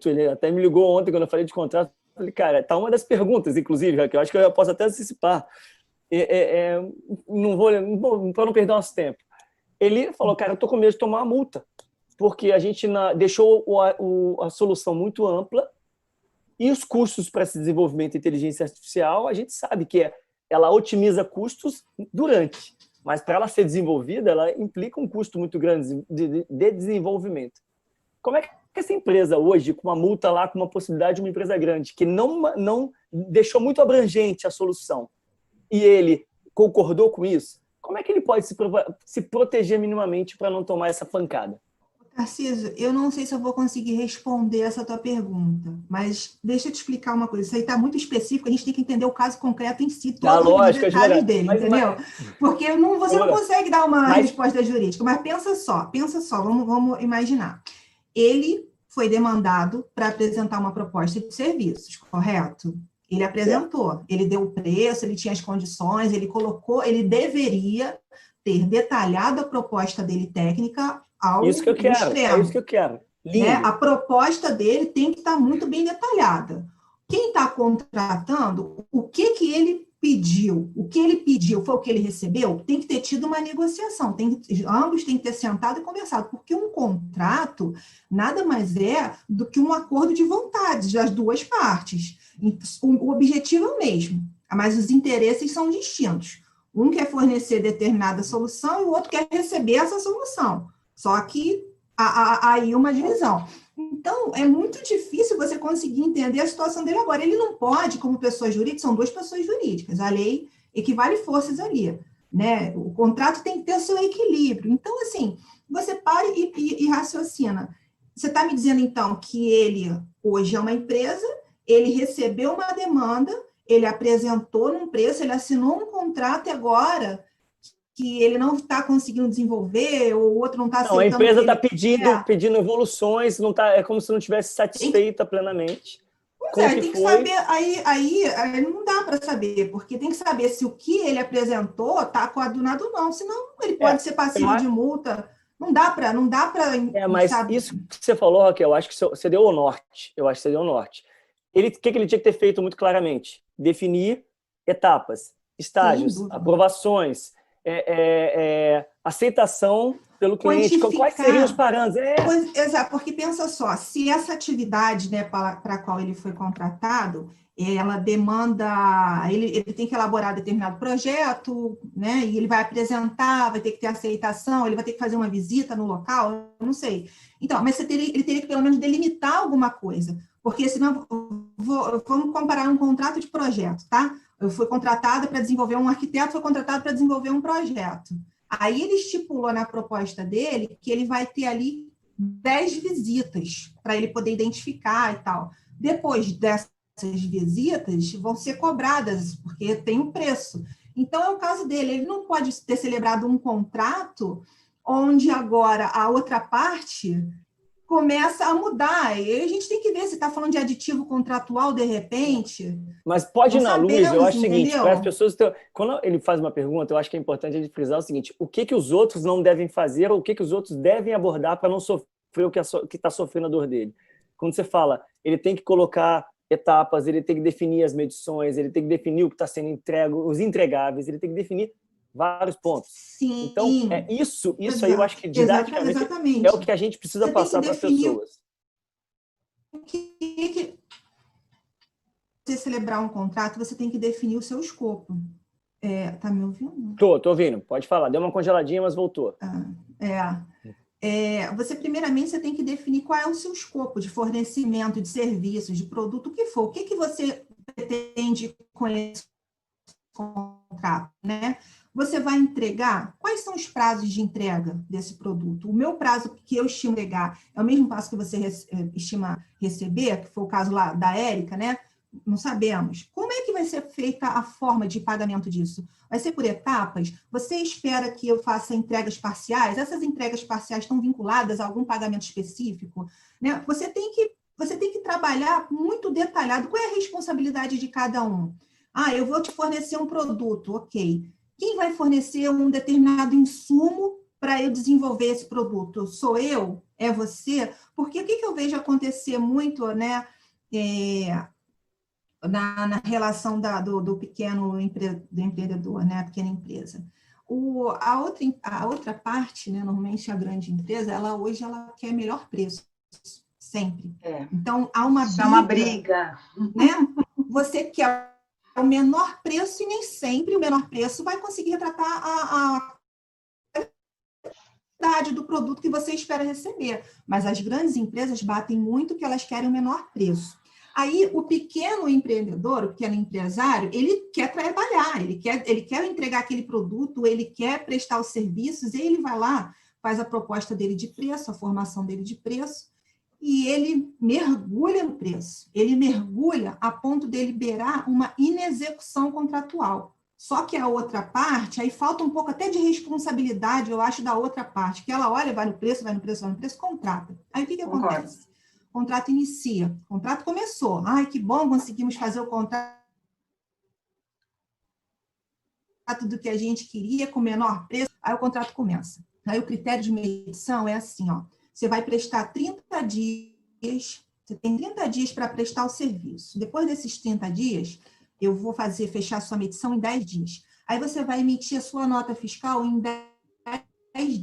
ele até me ligou ontem quando eu falei de contrato. Falei, cara, tá uma das perguntas, inclusive, que eu acho que eu posso até antecipar. Para não perder nosso tempo. Ele falou, cara, eu tô com medo de tomar uma multa, porque a gente deixou a solução muito ampla e os custos para esse desenvolvimento de inteligência artificial, a gente sabe que ela otimiza custos durante, mas para ela ser desenvolvida, ela implica um custo muito grande de desenvolvimento. Como é que essa empresa hoje, com uma multa lá, com uma possibilidade de uma empresa grande, que não deixou muito abrangente a solução, e ele concordou com isso, como é que ele pode se proteger minimamente para não tomar essa pancada? Tarcísio, eu não sei se eu vou conseguir responder essa tua pergunta, mas deixa eu te explicar uma coisa. Isso aí está muito específico, a gente tem que entender o caso concreto em si, todos os detalhes dele, entendeu? Porque você não consegue dar uma resposta jurídica, mas pensa só, vamos imaginar. Ele foi demandado para apresentar uma proposta de serviços, correto? Ele apresentou, ele deu o preço, ele tinha as condições, ele deveria ter detalhado a proposta dele técnica ao isso que eu quero, extremo. É isso que eu quero. Né? A proposta dele tem que estar muito bem detalhada. Quem está contratando, o que ele pediu? O que ele pediu foi o que ele recebeu? Tem que ter tido uma negociação, ambos têm que ter sentado e conversado, porque um contrato nada mais é do que um acordo de vontades das duas partes. O objetivo é o mesmo, mas os interesses são distintos. Um quer fornecer determinada solução e o outro quer receber essa solução. Só que há aí uma divisão. Então, é muito difícil você conseguir entender a situação dele agora. Ele não pode, como pessoa jurídica, são duas pessoas jurídicas. A lei equivale forças ali, né? O contrato tem que ter o seu equilíbrio. Então, assim, você para e raciocina. Você está me dizendo, então, que ele hoje é uma empresa, ele recebeu uma demanda, ele apresentou num preço, ele assinou um contrato e agora que ele não está conseguindo desenvolver, ou o outro não está aceitando... Não, a empresa está pedindo evoluções, não tá, é como se não estivesse satisfeita plenamente. Pois é, tem que saber, aí não dá para saber, porque tem que saber se o que ele apresentou está coadunado ou não, senão ele pode ser passivo de multa. Não dá para... mas sabe? Isso que você falou, Raquel, eu acho que você deu o norte. Eu acho que você deu o norte. O que ele tinha que ter feito muito claramente? Definir etapas, estágios, aprovações, aceitação pelo cliente, quais seriam os parâmetros? Exato, porque pensa só, se essa atividade, né, para a qual ele foi contratado, ela demanda, ele tem que elaborar determinado projeto, né, e ele vai apresentar, vai ter que ter aceitação, ele vai ter que fazer uma visita no local, eu não sei. Então, mas ele teria que pelo menos delimitar alguma coisa, porque senão, vamos comparar um contrato de projeto, tá? Eu fui contratada para desenvolver, um arquiteto foi contratado para desenvolver um projeto. Aí ele estipulou na proposta dele que ele vai ter ali 10 visitas para ele poder identificar e tal. Depois dessas visitas, vão ser cobradas, porque tem um preço. Então, é o caso dele. Ele não pode ter celebrado um contrato onde agora a outra parte começa a mudar. E a gente tem que ver se está falando de aditivo contratual de repente. Mas pode não, Luiz, eu acho o seguinte, para as pessoas... Quando ele faz uma pergunta, eu acho que é importante a gente frisar o seguinte, o que os outros não devem fazer ou o que os outros devem abordar para não sofrer o que está sofrendo a dor dele. Quando você fala, ele tem que colocar etapas, ele tem que definir as medições, ele tem que definir o que está sendo entregue, os entregáveis, ele tem que definir vários pontos. Sim. Então, isso aí eu acho que didaticamente é o que a gente precisa passar para as pessoas. Você celebrar um contrato, você tem que definir o seu escopo. Tá me ouvindo? Tô ouvindo. Pode falar. Deu uma congeladinha, mas voltou. Primeiramente, você tem que definir qual é o seu escopo de fornecimento, de serviços, de produto, o que for. O que você pretende com esse contrato, né? Você vai entregar? Quais são os prazos de entrega desse produto? O meu prazo que eu estimo entregar é o mesmo prazo que você estima receber, que foi o caso lá da Érica, né? Não sabemos. Como é que vai ser feita a forma de pagamento disso? Vai ser por etapas? Você espera que eu faça entregas parciais? Essas entregas parciais estão vinculadas a algum pagamento específico? Né? Você tem que trabalhar muito detalhado. Qual é a responsabilidade de cada um? Eu vou te fornecer um produto, ok. Quem vai fornecer um determinado insumo para eu desenvolver esse produto? Sou eu? É você? Porque o que eu vejo acontecer muito, né, na relação do pequeno do empreendedor, né, a pequena empresa? A outra parte, né, normalmente a grande empresa, hoje ela quer melhor preço, sempre. Então, há uma briga. É uma briga. Né? Você quer o menor preço e nem sempre o menor preço vai conseguir retratar a qualidade do produto que você espera receber. Mas as grandes empresas batem muito que elas querem o menor preço. Aí, o pequeno empreendedor, o pequeno empresário, ele quer trabalhar, ele quer entregar aquele produto, ele quer prestar os serviços, e ele vai lá, faz a proposta dele de preço, a formação dele de preço, e ele mergulha no preço. Ele mergulha a ponto dele beirar uma inexecução contratual. Só que a outra parte, aí falta um pouco até de responsabilidade, eu acho, da outra parte, que ela olha, vai no preço, contrata. Aí o que acontece? O contrato inicia, o contrato começou. Ai, que bom, conseguimos fazer o contrato do que a gente queria, com menor preço. Aí o contrato começa. Aí o critério de medição é assim, ó, você vai prestar 30 dias, você tem 30 dias para prestar o serviço. Depois desses 30 dias, eu vou fechar a sua medição em 10 dias. Aí você vai emitir a sua nota fiscal em 10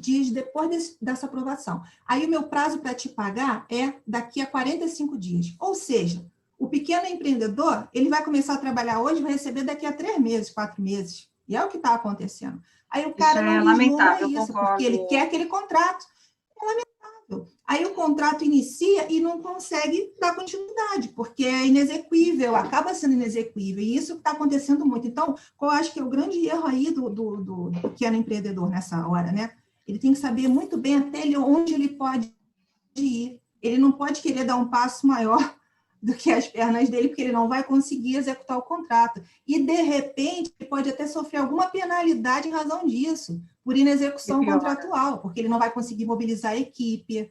dias depois dessa aprovação. Aí o meu prazo para te pagar é daqui a 45 dias. Ou seja, o pequeno empreendedor, ele vai começar a trabalhar hoje, vai receber daqui a 3 meses, 4 meses. E é o que está acontecendo. Aí o cara não ignora isso, porque ele quer aquele contrato. É lamentável. Aí o contrato inicia e não consegue dar continuidade, porque é inexequível, acaba sendo inexequível. E isso está acontecendo muito. Então, qual eu acho que é o grande erro aí do pequeno empreendedor nessa hora, né? Ele tem que saber muito bem até onde ele pode ir. Ele não pode querer dar um passo maior do que as pernas dele, porque ele não vai conseguir executar o contrato. E, de repente, ele pode até sofrer alguma penalidade em razão disso, por inexecução contratual, porque ele não vai conseguir mobilizar a equipe,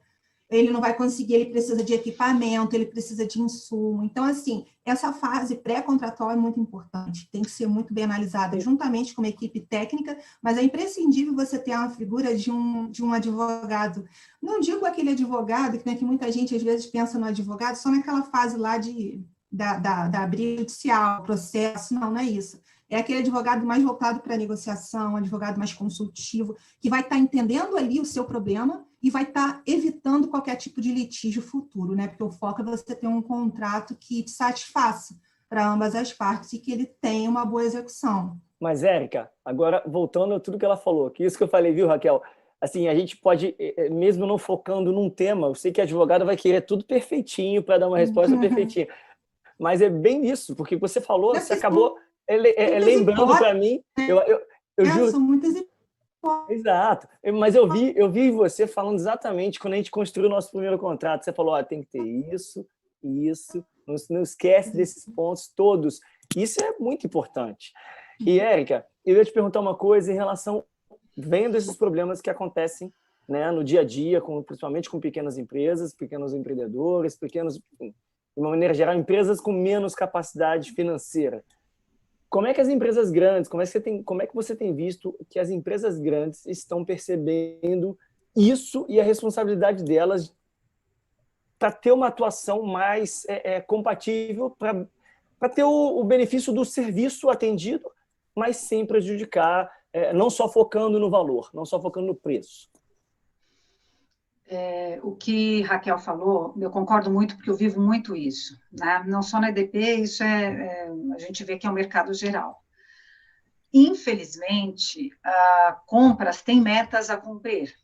ele não vai conseguir, ele precisa de equipamento, ele precisa de insumo. Então, assim, essa fase pré-contratual é muito importante, tem que ser muito bem analisada juntamente com uma equipe técnica, mas é imprescindível você ter uma figura de um advogado. Não digo aquele advogado, que muita gente às vezes pensa no advogado só naquela fase lá da briga judicial, processo, não é isso. É aquele advogado mais voltado para a negociação, um advogado mais consultivo, que vai estar entendendo ali o seu problema e vai estar evitando qualquer tipo de litígio futuro, né? Porque o foco é você ter um contrato que te satisfaça para ambas as partes e que ele tenha uma boa execução. Mas, Érica, agora voltando a tudo que ela falou, que isso que eu falei, viu, Raquel? Assim, a gente pode, mesmo não focando num tema, eu sei que a advogada vai querer tudo perfeitinho para dar uma resposta perfeitinha, mas é bem isso, porque você falou, você acabou lembrando para mim, eu juro... São muitas Exato, mas eu vi você falando exatamente quando a gente construiu o nosso primeiro contrato, você falou, tem que ter isso, não esquece desses pontos todos, isso é muito importante. E, Érica, eu ia te perguntar uma coisa em relação, vendo esses problemas que acontecem, né, no dia a dia, principalmente com pequenas empresas, pequenos empreendedores, de uma maneira geral, empresas com menos capacidade financeira. Como é que as empresas grandes, como é que você tem visto que as empresas grandes estão percebendo isso e a responsabilidade delas para ter uma atuação mais compatível, para ter o benefício do serviço atendido, mas sem prejudicar, não só focando no valor, não só focando no preço? O que Raquel falou, eu concordo muito, porque eu vivo muito isso, né? Não só na EDP, isso a gente vê que é um mercado geral. Infelizmente, compras têm metas a cumprir,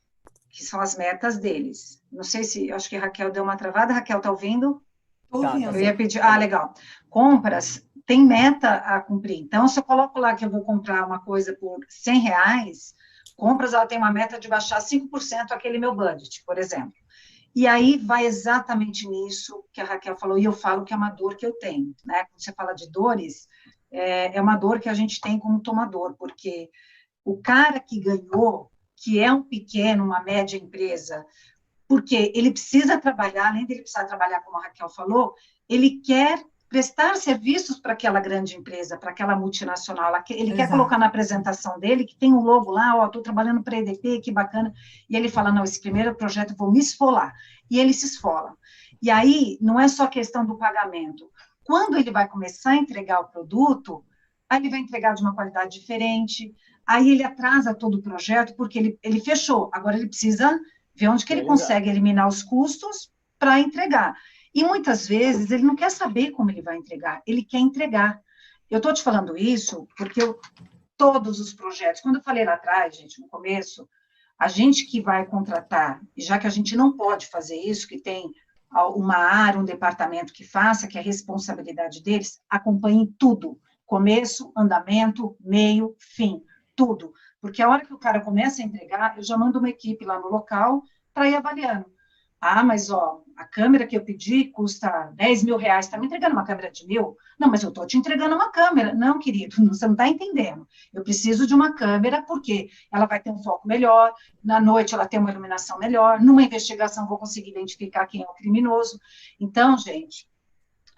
que são as metas deles. Não sei se, acho que a Raquel deu uma travada. Raquel, está ouvindo? Estou ouvindo. Eu ia pedir, legal. Compras têm meta a cumprir. Então, se eu coloco lá que eu vou comprar uma coisa por R$100, compras, ela tem uma meta de baixar 5% aquele meu budget, por exemplo. E aí vai exatamente nisso que a Raquel falou, e eu falo que é uma dor que eu tenho, né? Quando você fala de dores, é uma dor que a gente tem como tomador, porque o cara que ganhou, que é um pequeno, uma média empresa, porque ele precisa trabalhar, além dele precisar trabalhar, como a Raquel falou, ele quer prestar serviços para aquela grande empresa, para aquela multinacional. Ele quer colocar na apresentação dele, que tem um logo lá, estou trabalhando para a EDP, que bacana, e ele fala, não, esse primeiro projeto eu vou me esfolar. E ele se esfola. E aí, não é só questão do pagamento. Quando ele vai começar a entregar o produto, aí ele vai entregar de uma qualidade diferente, aí ele atrasa todo o projeto, porque ele fechou. Agora ele precisa ver onde que ele consegue eliminar os custos para entregar. E muitas vezes ele não quer saber como ele vai entregar, ele quer entregar. Eu estou te falando isso porque todos os projetos, quando eu falei lá atrás, gente, no começo, a gente que vai contratar, e já que a gente não pode fazer isso, que tem uma área, um departamento que faça, que é a responsabilidade deles, acompanhem tudo, começo, andamento, meio, fim, tudo. Porque a hora que o cara começa a entregar, eu já mando uma equipe lá no local para ir avaliando. Ah, mas ó, a câmera que eu pedi custa 10 mil reais, está me entregando uma câmera de 1.000? Não, mas eu estou te entregando uma câmera. Não, querido, você não está entendendo. Eu preciso de uma câmera porque ela vai ter um foco melhor, na noite ela tem uma iluminação melhor, numa investigação vou conseguir identificar quem é o criminoso. Então, gente,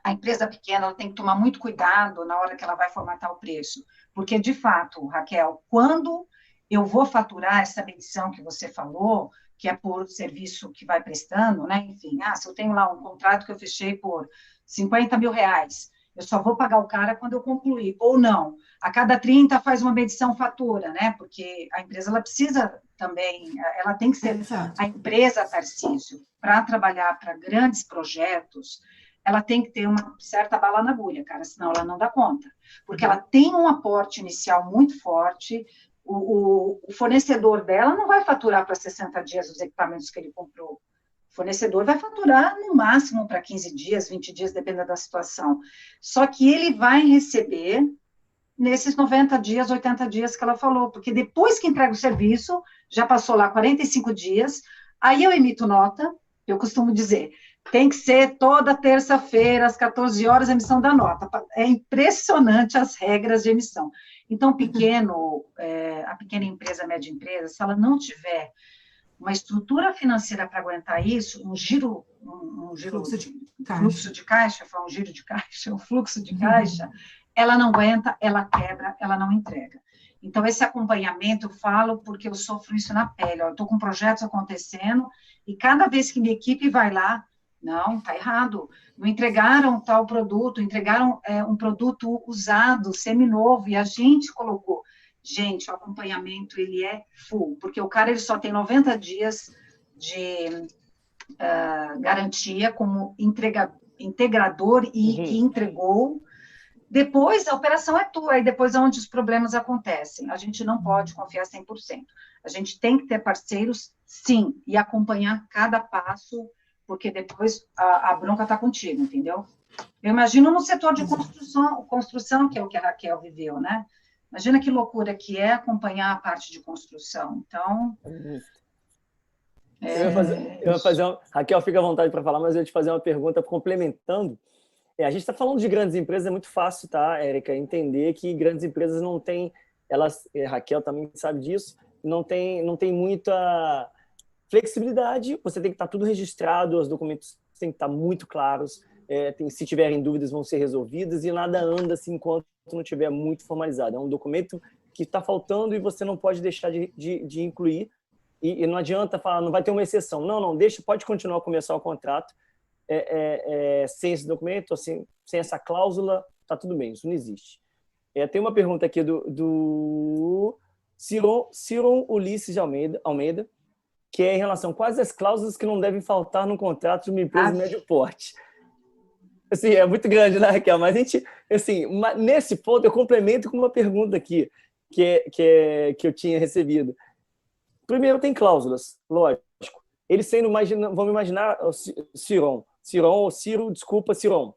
a empresa pequena ela tem que tomar muito cuidado na hora que ela vai formatar o preço, porque, de fato, Raquel, quando eu vou faturar essa medição que você falou, que é por serviço que vai prestando, né? Enfim, se eu tenho lá um contrato que eu fechei por 50 mil reais, eu só vou pagar o cara quando eu concluir, ou não. A cada 30 faz uma medição fatura, né? Porque a empresa ela precisa também, ela tem que ser a empresa Tarcísio, para trabalhar para grandes projetos, ela tem que ter uma certa bala na agulha, cara, senão ela não dá conta. Porque ela tem um aporte inicial muito forte. O fornecedor dela não vai faturar para 60 dias os equipamentos que ele comprou. O fornecedor vai faturar no máximo para 15 dias, 20 dias, dependendo da situação. Só que ele vai receber nesses 90 dias, 80 dias que ela falou, porque depois que entrega o serviço, já passou lá 45 dias, aí eu emito nota, eu costumo dizer, tem que ser toda terça-feira, às 14 horas, a emissão da nota. É impressionante as regras de emissão. Então, a pequena empresa, a média empresa, se ela não tiver uma estrutura financeira para aguentar isso, um fluxo de caixa, ela não aguenta, ela quebra, ela não entrega. Então, esse acompanhamento eu falo porque eu sofro isso na pele. Eu estou com projetos acontecendo e cada vez que minha equipe vai lá, não, está errado. Não entregaram tal produto, entregaram um produto usado, seminovo, e a gente colocou. Gente, o acompanhamento, ele é full, porque o cara ele só tem 90 dias de garantia como integrador e entregou. Depois, a operação é tua, aí depois é onde os problemas acontecem. A gente não pode confiar 100%. A gente tem que ter parceiros, sim, e acompanhar cada passo, porque depois a bronca está contigo, entendeu? Eu imagino no setor de construção, que é o que a Raquel viveu, né? Imagina que loucura que é acompanhar a parte de construção. Então... Raquel, fica à vontade para falar, mas eu ia te fazer uma pergunta complementando. A gente está falando de grandes empresas, é muito fácil, tá, Érica, entender que grandes empresas não têm, Raquel também sabe disso, não tem muita flexibilidade, você tem que estar tudo registrado, os documentos têm que estar muito claros, se tiverem dúvidas vão ser resolvidas e nada anda assim enquanto não estiver muito formalizado. É um documento que está faltando e você não pode deixar de incluir e não adianta falar, não vai ter uma exceção. Não, pode continuar a começar o contrato sem esse documento, assim, sem essa cláusula, está tudo bem, isso não existe. Tem uma pergunta aqui do Ciron Ulisses de Almeida, que é em relação a quais as cláusulas que não devem faltar no contrato de uma empresa de médio porte. Assim, é muito grande, né, Raquel? Mas a gente, assim, nesse ponto, eu complemento com uma pergunta aqui que eu tinha recebido. Primeiro, tem cláusulas, lógico. Eles sendo, vamos imaginar, Ciron ou Ciro, desculpa, Ciron,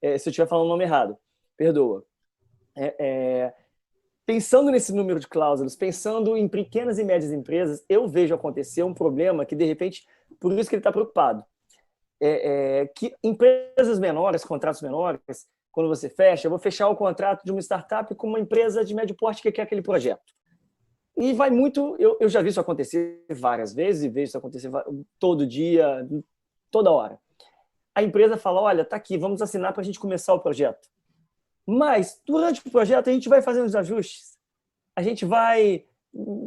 se eu estiver falando o nome errado, perdoa. Pensando nesse número de cláusulas, pensando em pequenas e médias empresas, eu vejo acontecer um problema que, de repente, por isso que ele está preocupado. Que empresas menores, contratos menores, quando você fecha, eu vou fechar o contrato de uma startup com uma empresa de médio porte que quer aquele projeto. E vai muito... Eu já vi isso acontecer várias vezes e vejo isso acontecer todo dia, toda hora. A empresa fala, olha, tá aqui, vamos assinar para a gente começar o projeto. Mas, durante o projeto, a gente vai fazendo os ajustes. A gente vai...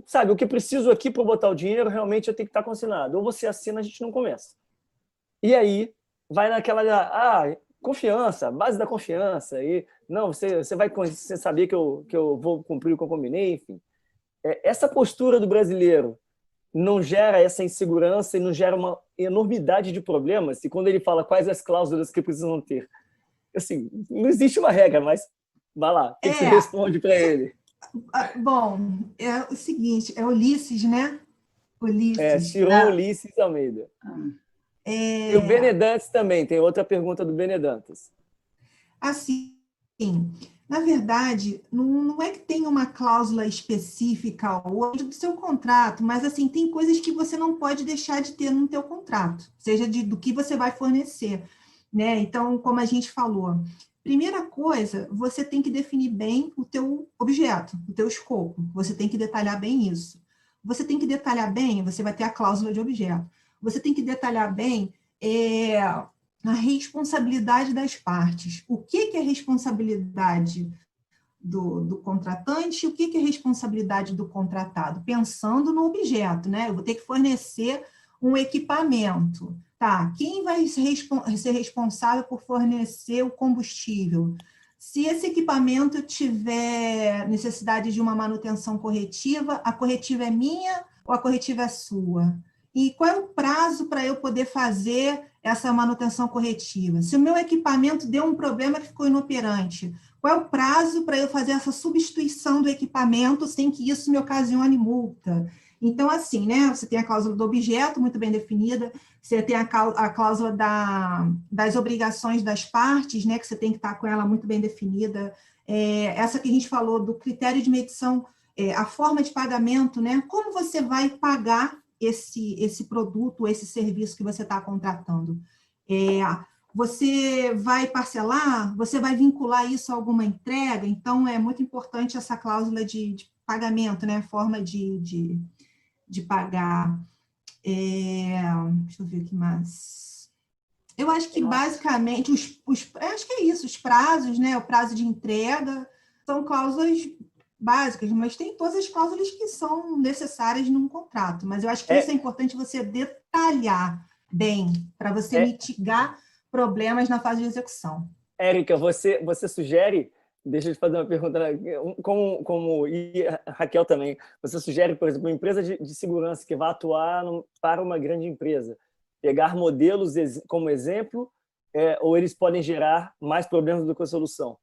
Sabe, o que preciso aqui para botar o dinheiro, realmente eu tenho que estar consignado. Ou você assina, a gente não começa. E aí, vai naquela... confiança, base da confiança. E, não, você vai saber que eu vou cumprir o que eu combinei, enfim. Essa postura do brasileiro não gera essa insegurança e não gera uma enormidade de problemas. E quando ele fala quais as cláusulas que precisam ter, assim, não existe uma regra, mas vai lá, o que você responde para ele? Bom, é o seguinte, é Ulisses, né? Ulisses. Ciron Ulisses Almeida. E o Benedantes também, tem outra pergunta do Benedantes. Assim, na verdade, não é que tem uma cláusula específica hoje do seu contrato, mas assim, tem coisas que você não pode deixar de ter no teu contrato, seja do que você vai fornecer, né? Então, como a gente falou, primeira coisa, você tem que definir bem o teu objeto, o teu escopo, você tem que detalhar bem isso. Você tem que detalhar bem, você vai ter a cláusula de objeto, você tem que detalhar bem a responsabilidade das partes. O que é responsabilidade do contratante e o que é responsabilidade do contratado? Pensando no objeto, né? Eu vou ter que fornecer um equipamento. Tá, quem vai ser responsável por fornecer o combustível? Se esse equipamento tiver necessidade de uma manutenção corretiva, a corretiva é minha ou a corretiva é sua? E qual é o prazo para eu poder fazer essa manutenção corretiva? Se o meu equipamento deu um problema que ficou inoperante, qual é o prazo para eu fazer essa substituição do equipamento sem que isso me ocasione multa? Então, assim, né, você tem a cláusula do objeto muito bem definida, você tem a cláusula das obrigações das partes, né, que você tem que estar com ela muito bem definida. Essa que a gente falou do critério de medição, a forma de pagamento, né, como você vai pagar esse produto, esse serviço que você está contratando. Você vai parcelar? Você vai vincular isso a alguma entrega? Então, é muito importante essa cláusula de pagamento, né? Forma de pagar. Deixa eu ver o que mais. Eu acho que, basicamente, acho que é isso, os prazos, né? O prazo de entrega são cláusulas básicas, mas tem todas as cláusulas que são necessárias num contrato. Mas eu acho que isso é importante você detalhar bem, para você mitigar problemas na fase de execução. Érica, você sugere, deixa eu te fazer uma pergunta, e a Raquel também, você sugere, por exemplo, uma empresa de segurança que vai atuar para uma grande empresa, pegar modelos como exemplo, ou eles podem gerar mais problemas do que a solução?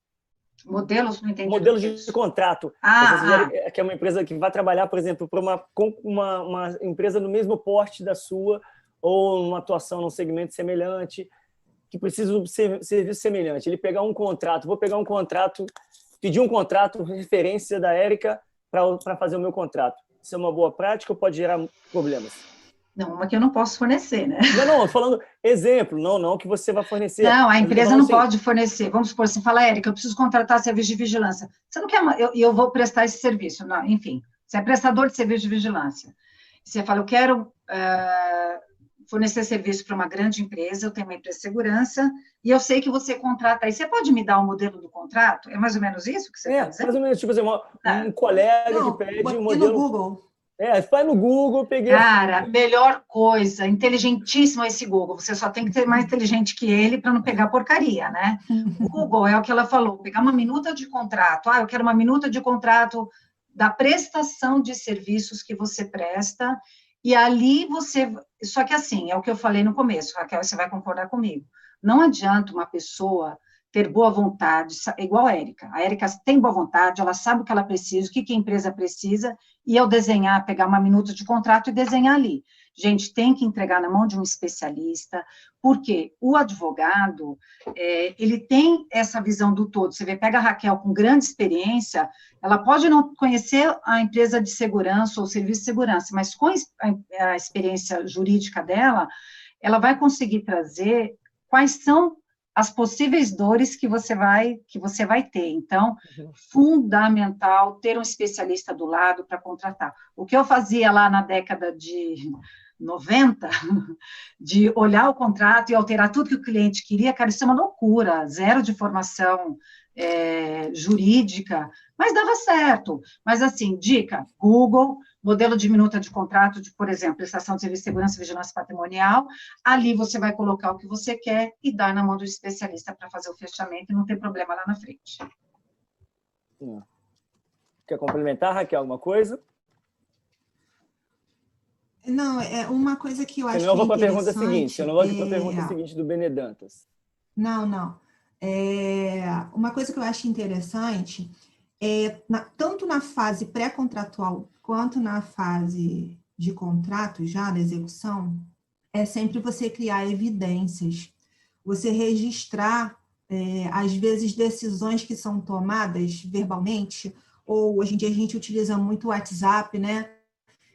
Modelos, não entendi. Modelos de contrato. Você sugere que é uma empresa que vai trabalhar, por exemplo, para uma empresa no mesmo porte da sua, ou uma atuação num segmento semelhante, que precisa de um serviço semelhante. Ele pegar um contrato, pedir um contrato, referência da Érica para fazer o meu contrato. Isso é uma boa prática ou pode gerar problemas? Não, uma que eu não posso fornecer, né? Não, falando exemplo, não que você vai fornecer. Não, a empresa não pode fornecer. Vamos supor, você fala, Érica, eu preciso contratar serviço de vigilância. Você não quer, eu vou prestar esse serviço. Não, enfim, você é prestador de serviço de vigilância. Você fala, eu quero fornecer serviço para uma grande empresa, eu tenho uma empresa de segurança, e eu sei que você contrata aí. Você pode me dar o modelo do contrato? É mais ou menos isso que você está dizendo? Mais ou menos, tipo assim, um colega que pede um modelo... no Google. Vai no Google, peguei... Cara, melhor coisa, inteligentíssimo esse Google. Você só tem que ser mais inteligente que ele para não pegar porcaria, né? O Google é o que ela falou, pegar uma minuta de contrato. Eu quero uma minuta de contrato da prestação de serviços que você presta, e ali você... Só que assim, é o que eu falei no começo, Raquel, você vai concordar comigo. Não adianta uma pessoa ter boa vontade, igual a Érica. A Érica tem boa vontade, ela sabe o que ela precisa, o que a empresa precisa, e eu desenhar, pegar uma minuta de contrato e desenhar ali. Gente, tem que entregar na mão de um especialista, porque o advogado, ele tem essa visão do todo. Você vê, pega a Raquel com grande experiência, ela pode não conhecer a empresa de segurança ou o serviço de segurança, mas com a experiência jurídica dela, ela vai conseguir trazer quais são as possíveis dores que você vai ter. Então, fundamental ter um especialista do lado para contratar. O que eu fazia lá na década de 90, de olhar o contrato e alterar tudo que o cliente queria, cara, isso é uma loucura, zero de formação jurídica, mas dava certo. Mas, assim, dica, Google, modelo de minuta de contrato, por exemplo, prestação de serviço de segurança e vigilância patrimonial, ali você vai colocar o que você quer e dar na mão do especialista para fazer o fechamento e não tem problema lá na frente. Quer complementar, Raquel, alguma coisa? Não, é uma coisa que eu acho que eu não vou para a pergunta seguinte, do Benedantas. Não. Uma coisa que eu acho interessante tanto na fase pré-contratual quanto na fase de contrato, já na execução, é sempre você criar evidências, você registrar, às vezes, decisões que são tomadas verbalmente, ou hoje em dia a gente utiliza muito o WhatsApp, né?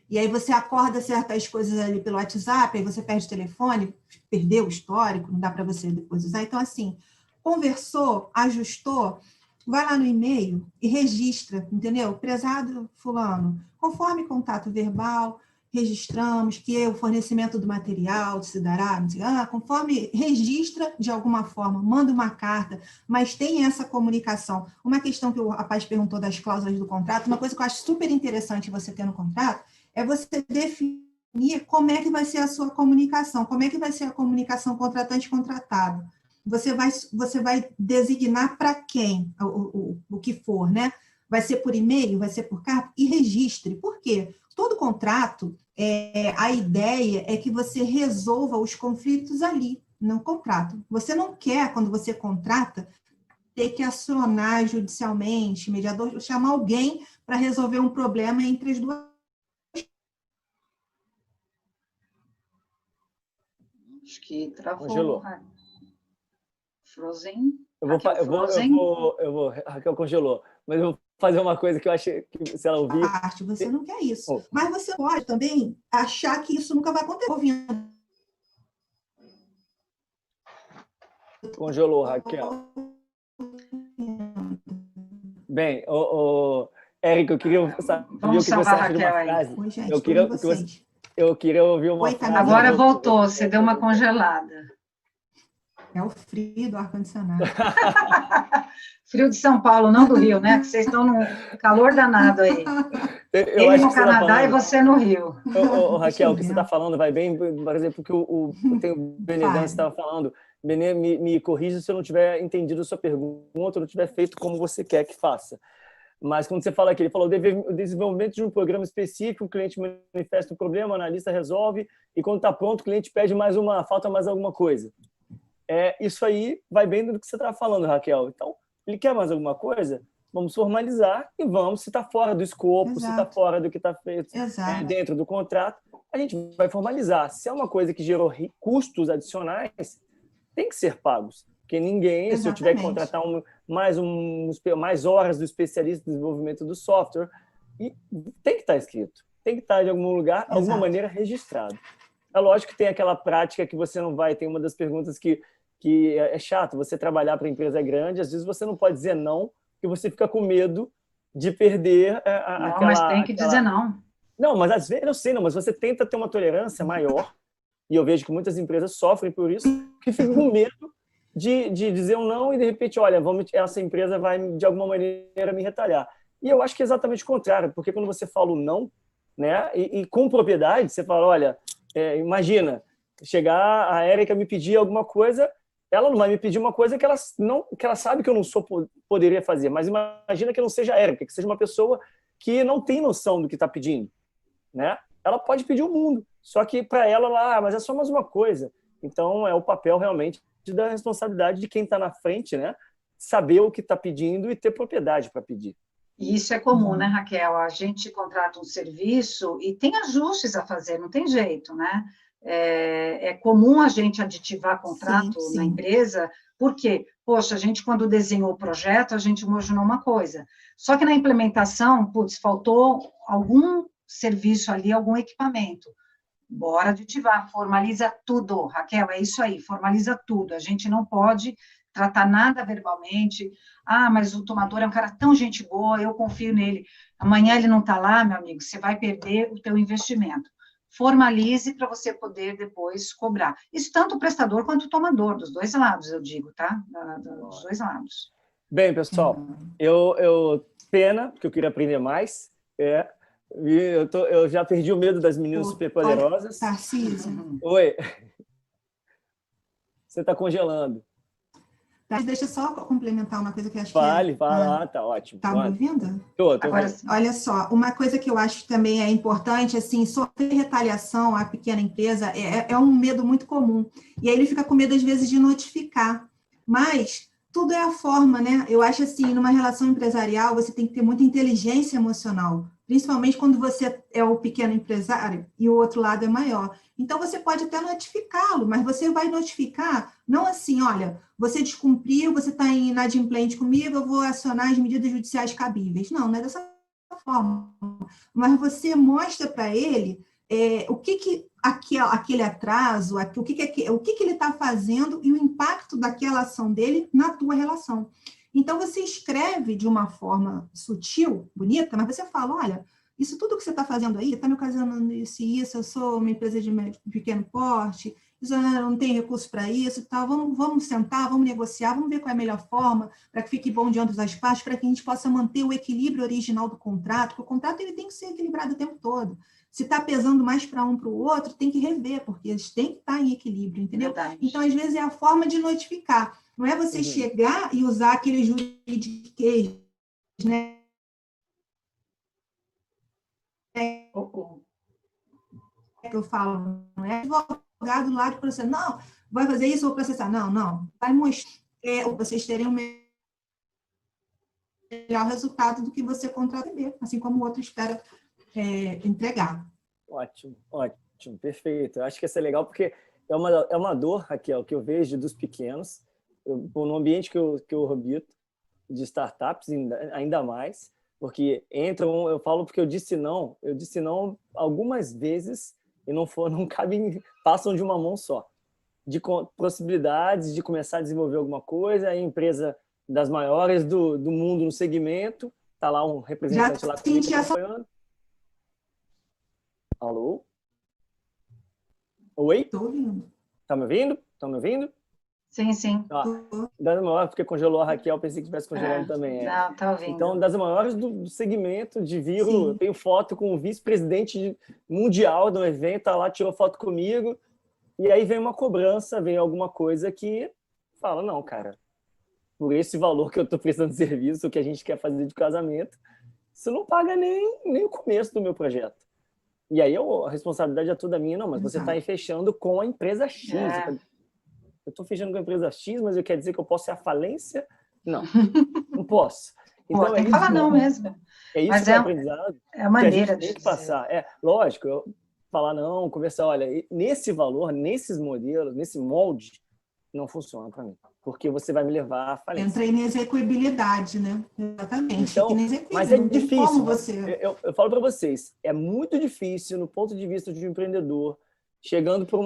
E aí você acorda certas coisas ali pelo WhatsApp, aí você perde o telefone, perdeu o histórico, não dá para você depois usar. Então, assim, conversou, ajustou, vai lá no e-mail e registra, entendeu? Prezado fulano, conforme contato verbal, registramos que o fornecimento do material se dará, não sei, conforme registra de alguma forma, manda uma carta, mas tem essa comunicação. Uma questão que o rapaz perguntou das cláusulas do contrato, uma coisa que eu acho super interessante você ter no contrato, é você definir como é que vai ser a sua comunicação, como é que vai ser a comunicação contratante-contratado. Você vai designar para quem o que for, né? Vai ser por e-mail, vai ser por carta, e registre. Por quê? Todo contrato, a ideia é que você resolva os conflitos ali, no contrato. Você não quer, quando você contrata, ter que acionar judicialmente, mediador, chamar alguém para resolver um problema entre as duas. Acho que travou. Congelou. Frozen. Raquel congelou, mas eu vou fazer uma coisa que eu acho que, se ela ouvir... Você não quer isso. Mas você pode também achar que isso nunca vai acontecer. Ouvindo. Congelou, Raquel. Bem, Érica, eu queria saber o que você acha de uma frase. Oi, gente, eu queria ouvir uma frase. Agora voltou, você deu uma congelada. É o frio do ar-condicionado. Frio de São Paulo, não do Rio, né? Que vocês estão num calor danado aí. Ele no Canadá e você no Rio. Raquel, o que você está falando vai bem, por exemplo, que o Benedance estava falando. Benê, me corrija se eu não tiver entendido a sua pergunta, ou não tiver feito como você quer que faça. Mas quando você fala aqui, ele falou o desenvolvimento de um programa específico, o cliente manifesta o problema, o analista resolve, e quando está pronto, o cliente pede falta mais alguma coisa. Isso aí vai bem do que você estava falando, Raquel. Então, ele quer mais alguma coisa? Vamos formalizar e vamos, se está fora do escopo, Exato. Se está fora do que está feito dentro do contrato, a gente vai formalizar. Se é uma coisa que gerou custos adicionais, tem que ser pagos. Porque ninguém, Exatamente. Se eu tiver que contratar mais horas do especialista de desenvolvimento do software, tem que estar escrito. Tem que estar, de algum lugar, de alguma maneira, registrado. É lógico que tem aquela prática que você não vai... Tem uma das perguntas que é chato, você trabalhar para empresa grande, às vezes você não pode dizer não, porque você fica com medo de perder aquela... Não, mas tem que dizer não. Não, mas às vezes, eu sei, não, mas você tenta ter uma tolerância maior, e eu vejo que muitas empresas sofrem por isso, que ficam com medo de dizer um não e, de repente, olha, essa empresa vai, de alguma maneira, me retalhar. E eu acho que é exatamente o contrário, porque quando você fala o não, né, e com propriedade, você fala, olha, imagina, chegar a Érica me pedir alguma coisa, ela não vai me pedir uma coisa que ela sabe que eu não poderia fazer, mas imagina que eu não seja a Érica, que seja uma pessoa que não tem noção do que está pedindo, né? Ela pode pedir o mundo, só que para ela, mas é só mais uma coisa. Então, é o papel realmente da responsabilidade de quem está na frente, né? Saber o que está pedindo e ter propriedade para pedir. E isso é comum, né, Raquel? A gente contrata um serviço e tem ajustes a fazer, não tem jeito, né? É comum a gente aditivar contrato sim. Na empresa, porque, poxa, a gente, quando desenhou o projeto, a gente imaginou uma coisa. Só que na implementação, faltou algum serviço ali, algum equipamento. Bora aditivar, formaliza tudo, Raquel, é isso aí, formaliza tudo. A gente não pode tratar nada verbalmente. Mas o tomador é um cara tão gente boa, eu confio nele. Amanhã ele não está lá, meu amigo, você vai perder o teu investimento. Formalize para você poder depois cobrar. Isso tanto o prestador quanto o tomador, dos dois lados, eu digo, tá? Dos dois lados. Bem, pessoal, pena, porque eu queria aprender mais, eu já perdi o medo das meninas superpoderosas. Tarcísio. Oi. Você está congelando. Deixa eu só complementar uma coisa que eu acho Vai lá, tá ótimo. Tá me ouvindo? Tô Agora, olha só, uma coisa que eu acho também é importante, assim, sofrer retaliação à pequena empresa é um medo muito comum. E aí ele fica com medo, às vezes, de notificar. Mas tudo é a forma, né? Eu acho assim, numa relação empresarial, você tem que ter muita inteligência emocional principalmente quando você é o pequeno empresário e o outro lado é maior. Então, você pode até notificá-lo, mas você vai notificar, não assim, olha, você descumpriu, você está inadimplente comigo, eu vou acionar as medidas judiciais cabíveis. Não, não é dessa forma. Mas você mostra para ele o que aquele atraso, o que ele está fazendo e o impacto daquela ação dele na tua relação. Então, você escreve de uma forma sutil, bonita, mas você fala, olha, isso tudo que você está fazendo aí, está me ocasionando isso e isso, eu sou uma empresa de pequeno porte, isso, eu não tenho recurso para isso e tal, vamos sentar, vamos negociar, vamos ver qual é a melhor forma para que fique bom de ambas as partes, para que a gente possa manter o equilíbrio original do contrato, porque o contrato ele tem que ser equilibrado o tempo todo. Se está pesando mais para um para o outro, tem que rever, porque eles têm que estar em equilíbrio, entendeu? Verdade. Então, às vezes, é a forma de notificar. Não é você chegar e usar aquele juridiquês, né? Que eu falo, não é advogado lá de processo. Não, vai fazer isso, vou processar. Não. Vai mostrar vocês terem o melhor resultado do que você contrata, assim como o outro espera entregar. Ótimo, perfeito. Eu acho que isso é legal porque é uma dor, Raquel, que eu vejo dos pequenos, no ambiente que eu habito, de startups ainda mais, porque entram, eu falo porque eu disse não algumas vezes e não cabem, passam de uma mão só, de possibilidades de começar a desenvolver alguma coisa, a empresa das maiores do mundo no segmento, está lá um representante lá comigo acompanhando. Alô? Oi? Estou ouvindo. Tá me ouvindo? Estão me ouvindo? Sim. Das maiores, porque congelou a Raquel, pensei que estivesse congelando também. Não, tá ouvindo. Então, das maiores do segmento de vírus, eu tenho foto com o vice-presidente mundial do evento, tá lá, tirou foto comigo, e aí vem uma cobrança, vem alguma coisa que fala, não, cara, por esse valor que eu estou prestando de serviço, o que a gente quer fazer de casamento, isso não paga nem o começo do meu projeto. E aí a responsabilidade é toda minha, não, mas você está fechando com a empresa X. Eu estou fechando com a empresa X, mas eu quero dizer que eu posso ser a falência? Não posso. Então, tem que falar não mesmo. É isso que é aprendizado. É a maneira que a gente tem que passar. Lógico, falar não, conversar, olha, nesse valor, nesses modelos, nesse molde, não funciona para mim. Porque você vai me levar à falência. Entra em execuibilidade, né? Exatamente. Então, mas é difícil. Eu falo para vocês, é muito difícil, no ponto de vista de um empreendedor, chegando por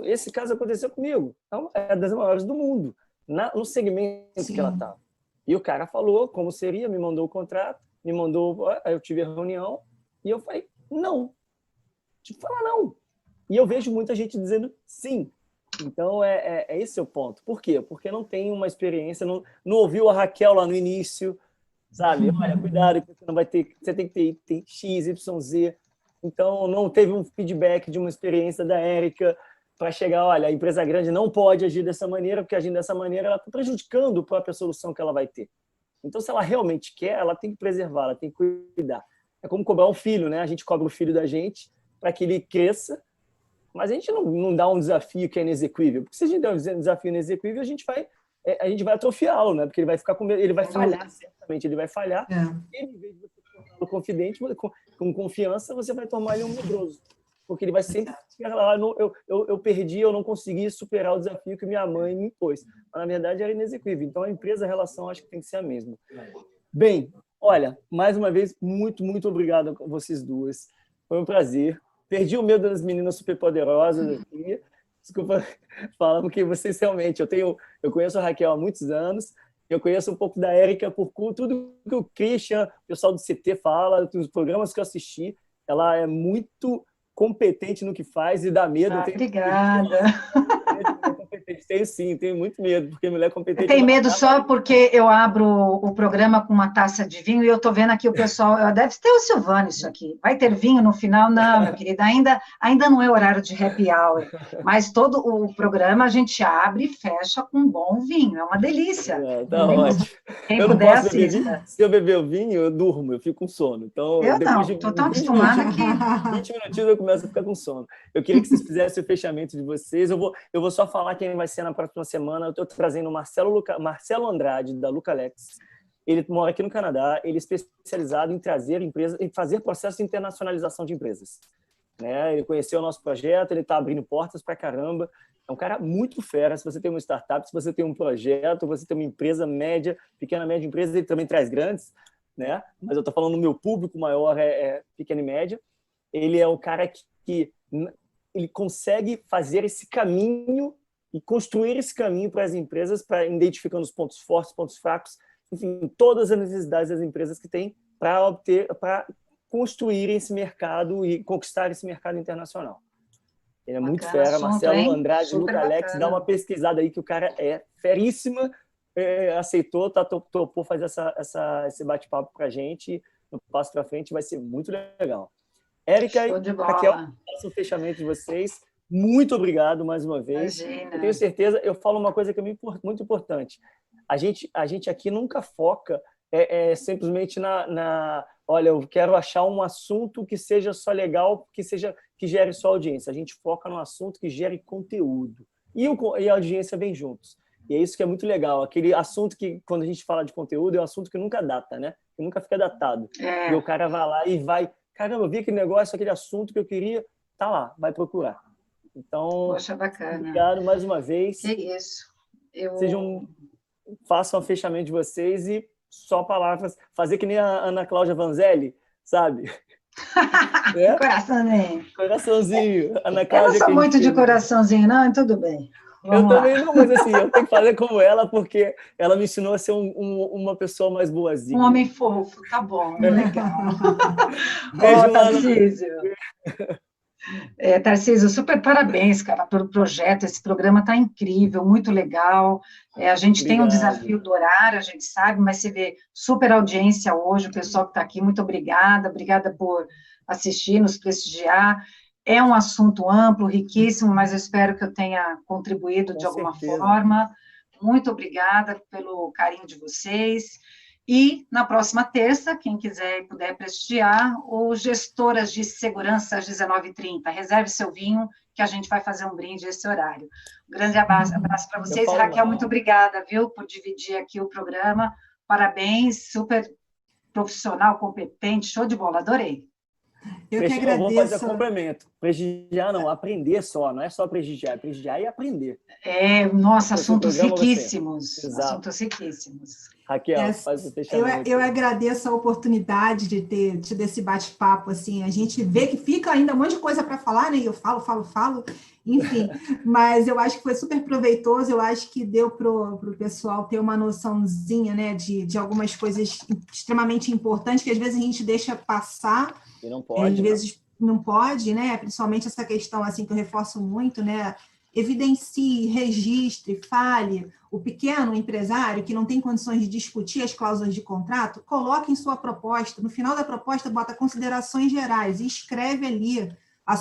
esse caso aconteceu comigo. Então, é das maiores do mundo, no segmento que ela estava. E o cara falou como seria, me mandou o contrato, eu tive a reunião, e eu falei, não. Falar não. E eu vejo muita gente dizendo sim. Então, esse é o ponto. Por quê? Porque não tem uma experiência, não ouviu a Raquel lá no início, sabe? Olha, cuidado, você não vai ter, você tem que ter X, Y, Z. Então, não teve um feedback de uma experiência da Érica para chegar, olha, a empresa grande não pode agir dessa maneira, porque agindo dessa maneira, ela está prejudicando a própria solução que ela vai ter. Então, se ela realmente quer, ela tem que preservar, ela tem que cuidar. É como cobrar um filho, né? A gente cobra o filho da gente para que ele cresça, mas a gente não dá um desafio que é inexequível. Porque se a gente der um desafio inexequível, a gente vai atrofiá-lo, né? Porque ele vai ficar com medo, ele vai falhar, certamente, ele vai falhar. E, em vez de você torná-lo confidente, com confiança, você vai tornar ele um medroso. Porque ele vai sempre falar, eu perdi, eu não consegui superar o desafio que minha mãe me impôs. Mas, na verdade, era inexequível. Então, a empresa, a relação, acho que tem que ser a mesma. Bem, olha, mais uma vez, muito, muito obrigado a vocês duas. Foi um prazer. Perdi o medo das meninas superpoderosas aqui. Desculpa falar, porque vocês realmente... Eu conheço a Raquel há muitos anos, eu conheço um pouco da Érica por tudo que o Christian, o pessoal do CT fala, dos programas que eu assisti. Ela é muito competente no que faz e dá medo. Obrigada. Tenho muito medo, porque mulher competente... Tem medo só porque eu abro o programa com uma taça de vinho e eu estou vendo aqui o pessoal... Deve ter o Silvano isso aqui. Vai ter vinho no final? Não, meu querido, ainda não é horário de happy hour, mas todo o programa a gente abre e fecha com um bom vinho. É uma delícia. Tá ótimo. Eu não posso se eu beber o vinho, eu durmo, eu fico com sono. Então, eu não, estou tão acostumada que... 20 minutinhos eu começo a ficar com sono. Eu queria que vocês fizessem o fechamento de vocês. Eu vou só falar quem vai ser na próxima semana. Eu estou trazendo o Marcelo Andrade, da Lucalex. ele mora aqui no Canadá, ele é especializado em trazer empresas, em fazer processos de internacionalização de empresas. Né? Ele conheceu o nosso projeto, ele está abrindo portas para caramba. É um cara muito fera. Se você tem uma startup, se você tem um projeto, você tem uma empresa média, pequena, média empresa, ele também traz grandes, né? Mas eu estou falando no meu público maior é pequena e média. Ele é o cara que ele consegue fazer esse caminho e construir esse caminho para as empresas, para identificando os pontos fortes, pontos fracos, enfim, todas as necessidades das empresas que têm para construir esse mercado e conquistar esse mercado internacional. Ele é muito fera. Assunto, Marcelo hein? Andrade, Super Luca Alex, bacana. dá uma pesquisada aí que o cara é feríssima, aceitou, topou fazer esse bate-papo para a gente. No passo para frente vai ser muito legal. Érica e Raquel, faço o fechamento de vocês. Muito obrigado mais uma vez. Imagina. Eu tenho certeza, eu falo uma coisa que é muito importante. A gente aqui nunca foca simplesmente olha, eu quero achar um assunto que seja só legal, que gere só audiência. A gente foca no assunto que gere conteúdo. E a audiência vem juntos. E é isso que é muito legal. Aquele assunto que, quando a gente fala de conteúdo, é um assunto que nunca data, né? Que nunca fica datado. E o cara vai lá e vai... Caramba, eu vi aquele negócio, aquele assunto que eu queria, tá lá, vai procurar. Então, poxa, bacana. Obrigado mais uma vez. Que isso. Façam o fechamento de vocês e só palavras. Fazer que nem a Ana Cláudia Vanzelli, sabe? Coraçãozinho. Coraçãozinho. Ana Cláudia, eu não sou muito de coraçãozinho, não, tudo bem. Vamos também não, mas assim, eu tenho que fazer como ela, porque ela me ensinou a ser uma pessoa mais boazinha. Um homem fofo, tá bom, legal. Beijo, Tarcísio. Tarcísio, super parabéns, cara, pelo projeto. Esse programa está incrível, muito legal. A gente tem um desafio do horário, a gente sabe, mas você vê super audiência hoje, o pessoal que está aqui, muito obrigada por assistir, nos prestigiar. É um assunto amplo, riquíssimo, mas eu espero que eu tenha contribuído de alguma forma. Muito obrigada pelo carinho de vocês. E, na próxima terça, quem quiser e puder prestigiar, o Gestoras de Segurança, às 19h30. Reserve seu vinho, que a gente vai fazer um brinde esse horário. Um grande abraço para vocês. Raquel, muito obrigada, viu, por dividir aqui o programa. Parabéns, super profissional, competente, show de bola, adorei. Eu que agradeço. Eu vou fazer complemento. Prestigiar não, aprender só, não é só prestigiar, é prestigiar e aprender. Nossa, assuntos riquíssimos. Assuntos riquíssimos. Raquel, faz o fechamento. Eu agradeço a oportunidade de ter tido esse bate-papo, assim, a gente vê que fica ainda um monte de coisa para falar, né, e eu falo, enfim, mas eu acho que foi super proveitoso, eu acho que deu para o pessoal ter uma noçãozinha, né, de algumas coisas extremamente importantes que às vezes a gente deixa passar, e não pode, às vezes não pode, né, principalmente essa questão, assim, que eu reforço muito, né, evidencie, registre, fale. O pequeno empresário que não tem condições de discutir as cláusulas de contrato, coloque em sua proposta, no final da proposta bota considerações gerais e escreve ali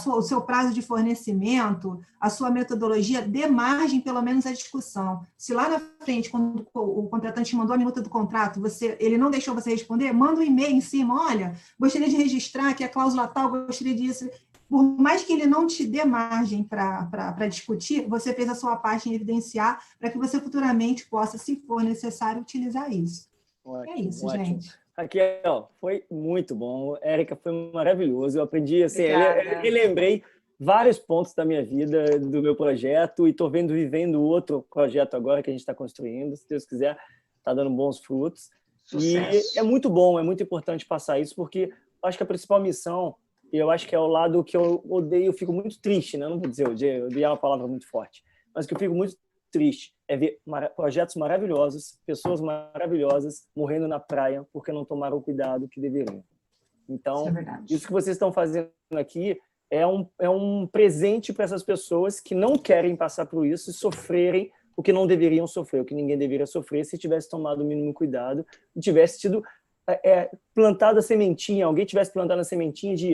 o seu prazo de fornecimento, a sua metodologia, dê margem pelo menos à discussão. Se lá na frente, quando o contratante mandou a minuta do contrato, ele não deixou você responder, manda um e-mail em cima, olha, gostaria de registrar que a cláusula tal, gostaria disso. Por mais que ele não te dê margem para discutir, você fez a sua parte em evidenciar para que você futuramente possa, se for necessário, utilizar isso. Ótimo, é isso, ótimo. gente. Raquel, foi muito bom. Érica, foi maravilhoso. Eu aprendi, assim, eu lembrei vários pontos da minha vida, do meu projeto, e estou vivendo outro projeto agora que a gente está construindo. Se Deus quiser, está dando bons frutos. Sucesso. E é muito bom, é muito importante passar isso, porque acho que a principal missão, e eu acho que é o lado que eu odeio, eu fico muito triste, né? Não vou dizer odiar é uma palavra muito forte, mas que eu fico muito triste é ver projetos maravilhosos, pessoas maravilhosas morrendo na praia porque não tomaram o cuidado que deveriam. Então, isso que vocês estão fazendo aqui é um presente para essas pessoas que não querem passar por isso e sofrerem o que não deveriam sofrer, o que ninguém deveria sofrer se tivesse tomado o mínimo cuidado e tivesse tido plantado a sementinha, alguém tivesse plantado a sementinha de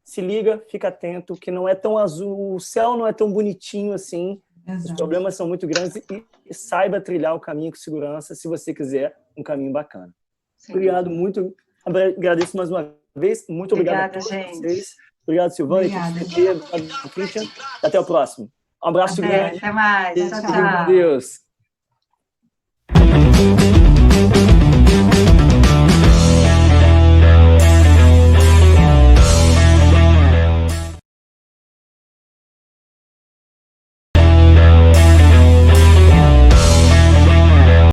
se liga, fica atento, que não é tão azul, o céu não é tão bonitinho assim, Exato. Os problemas são muito grandes e saiba trilhar o caminho com segurança se você quiser um caminho bacana. Sim. Obrigado, muito. Agradeço mais uma vez. Muito obrigado a todos vocês. Obrigado, Silvana. Obrigado, Christian. Até o próximo. Um abraço grande. Até mais. Tchau, tchau. Deus.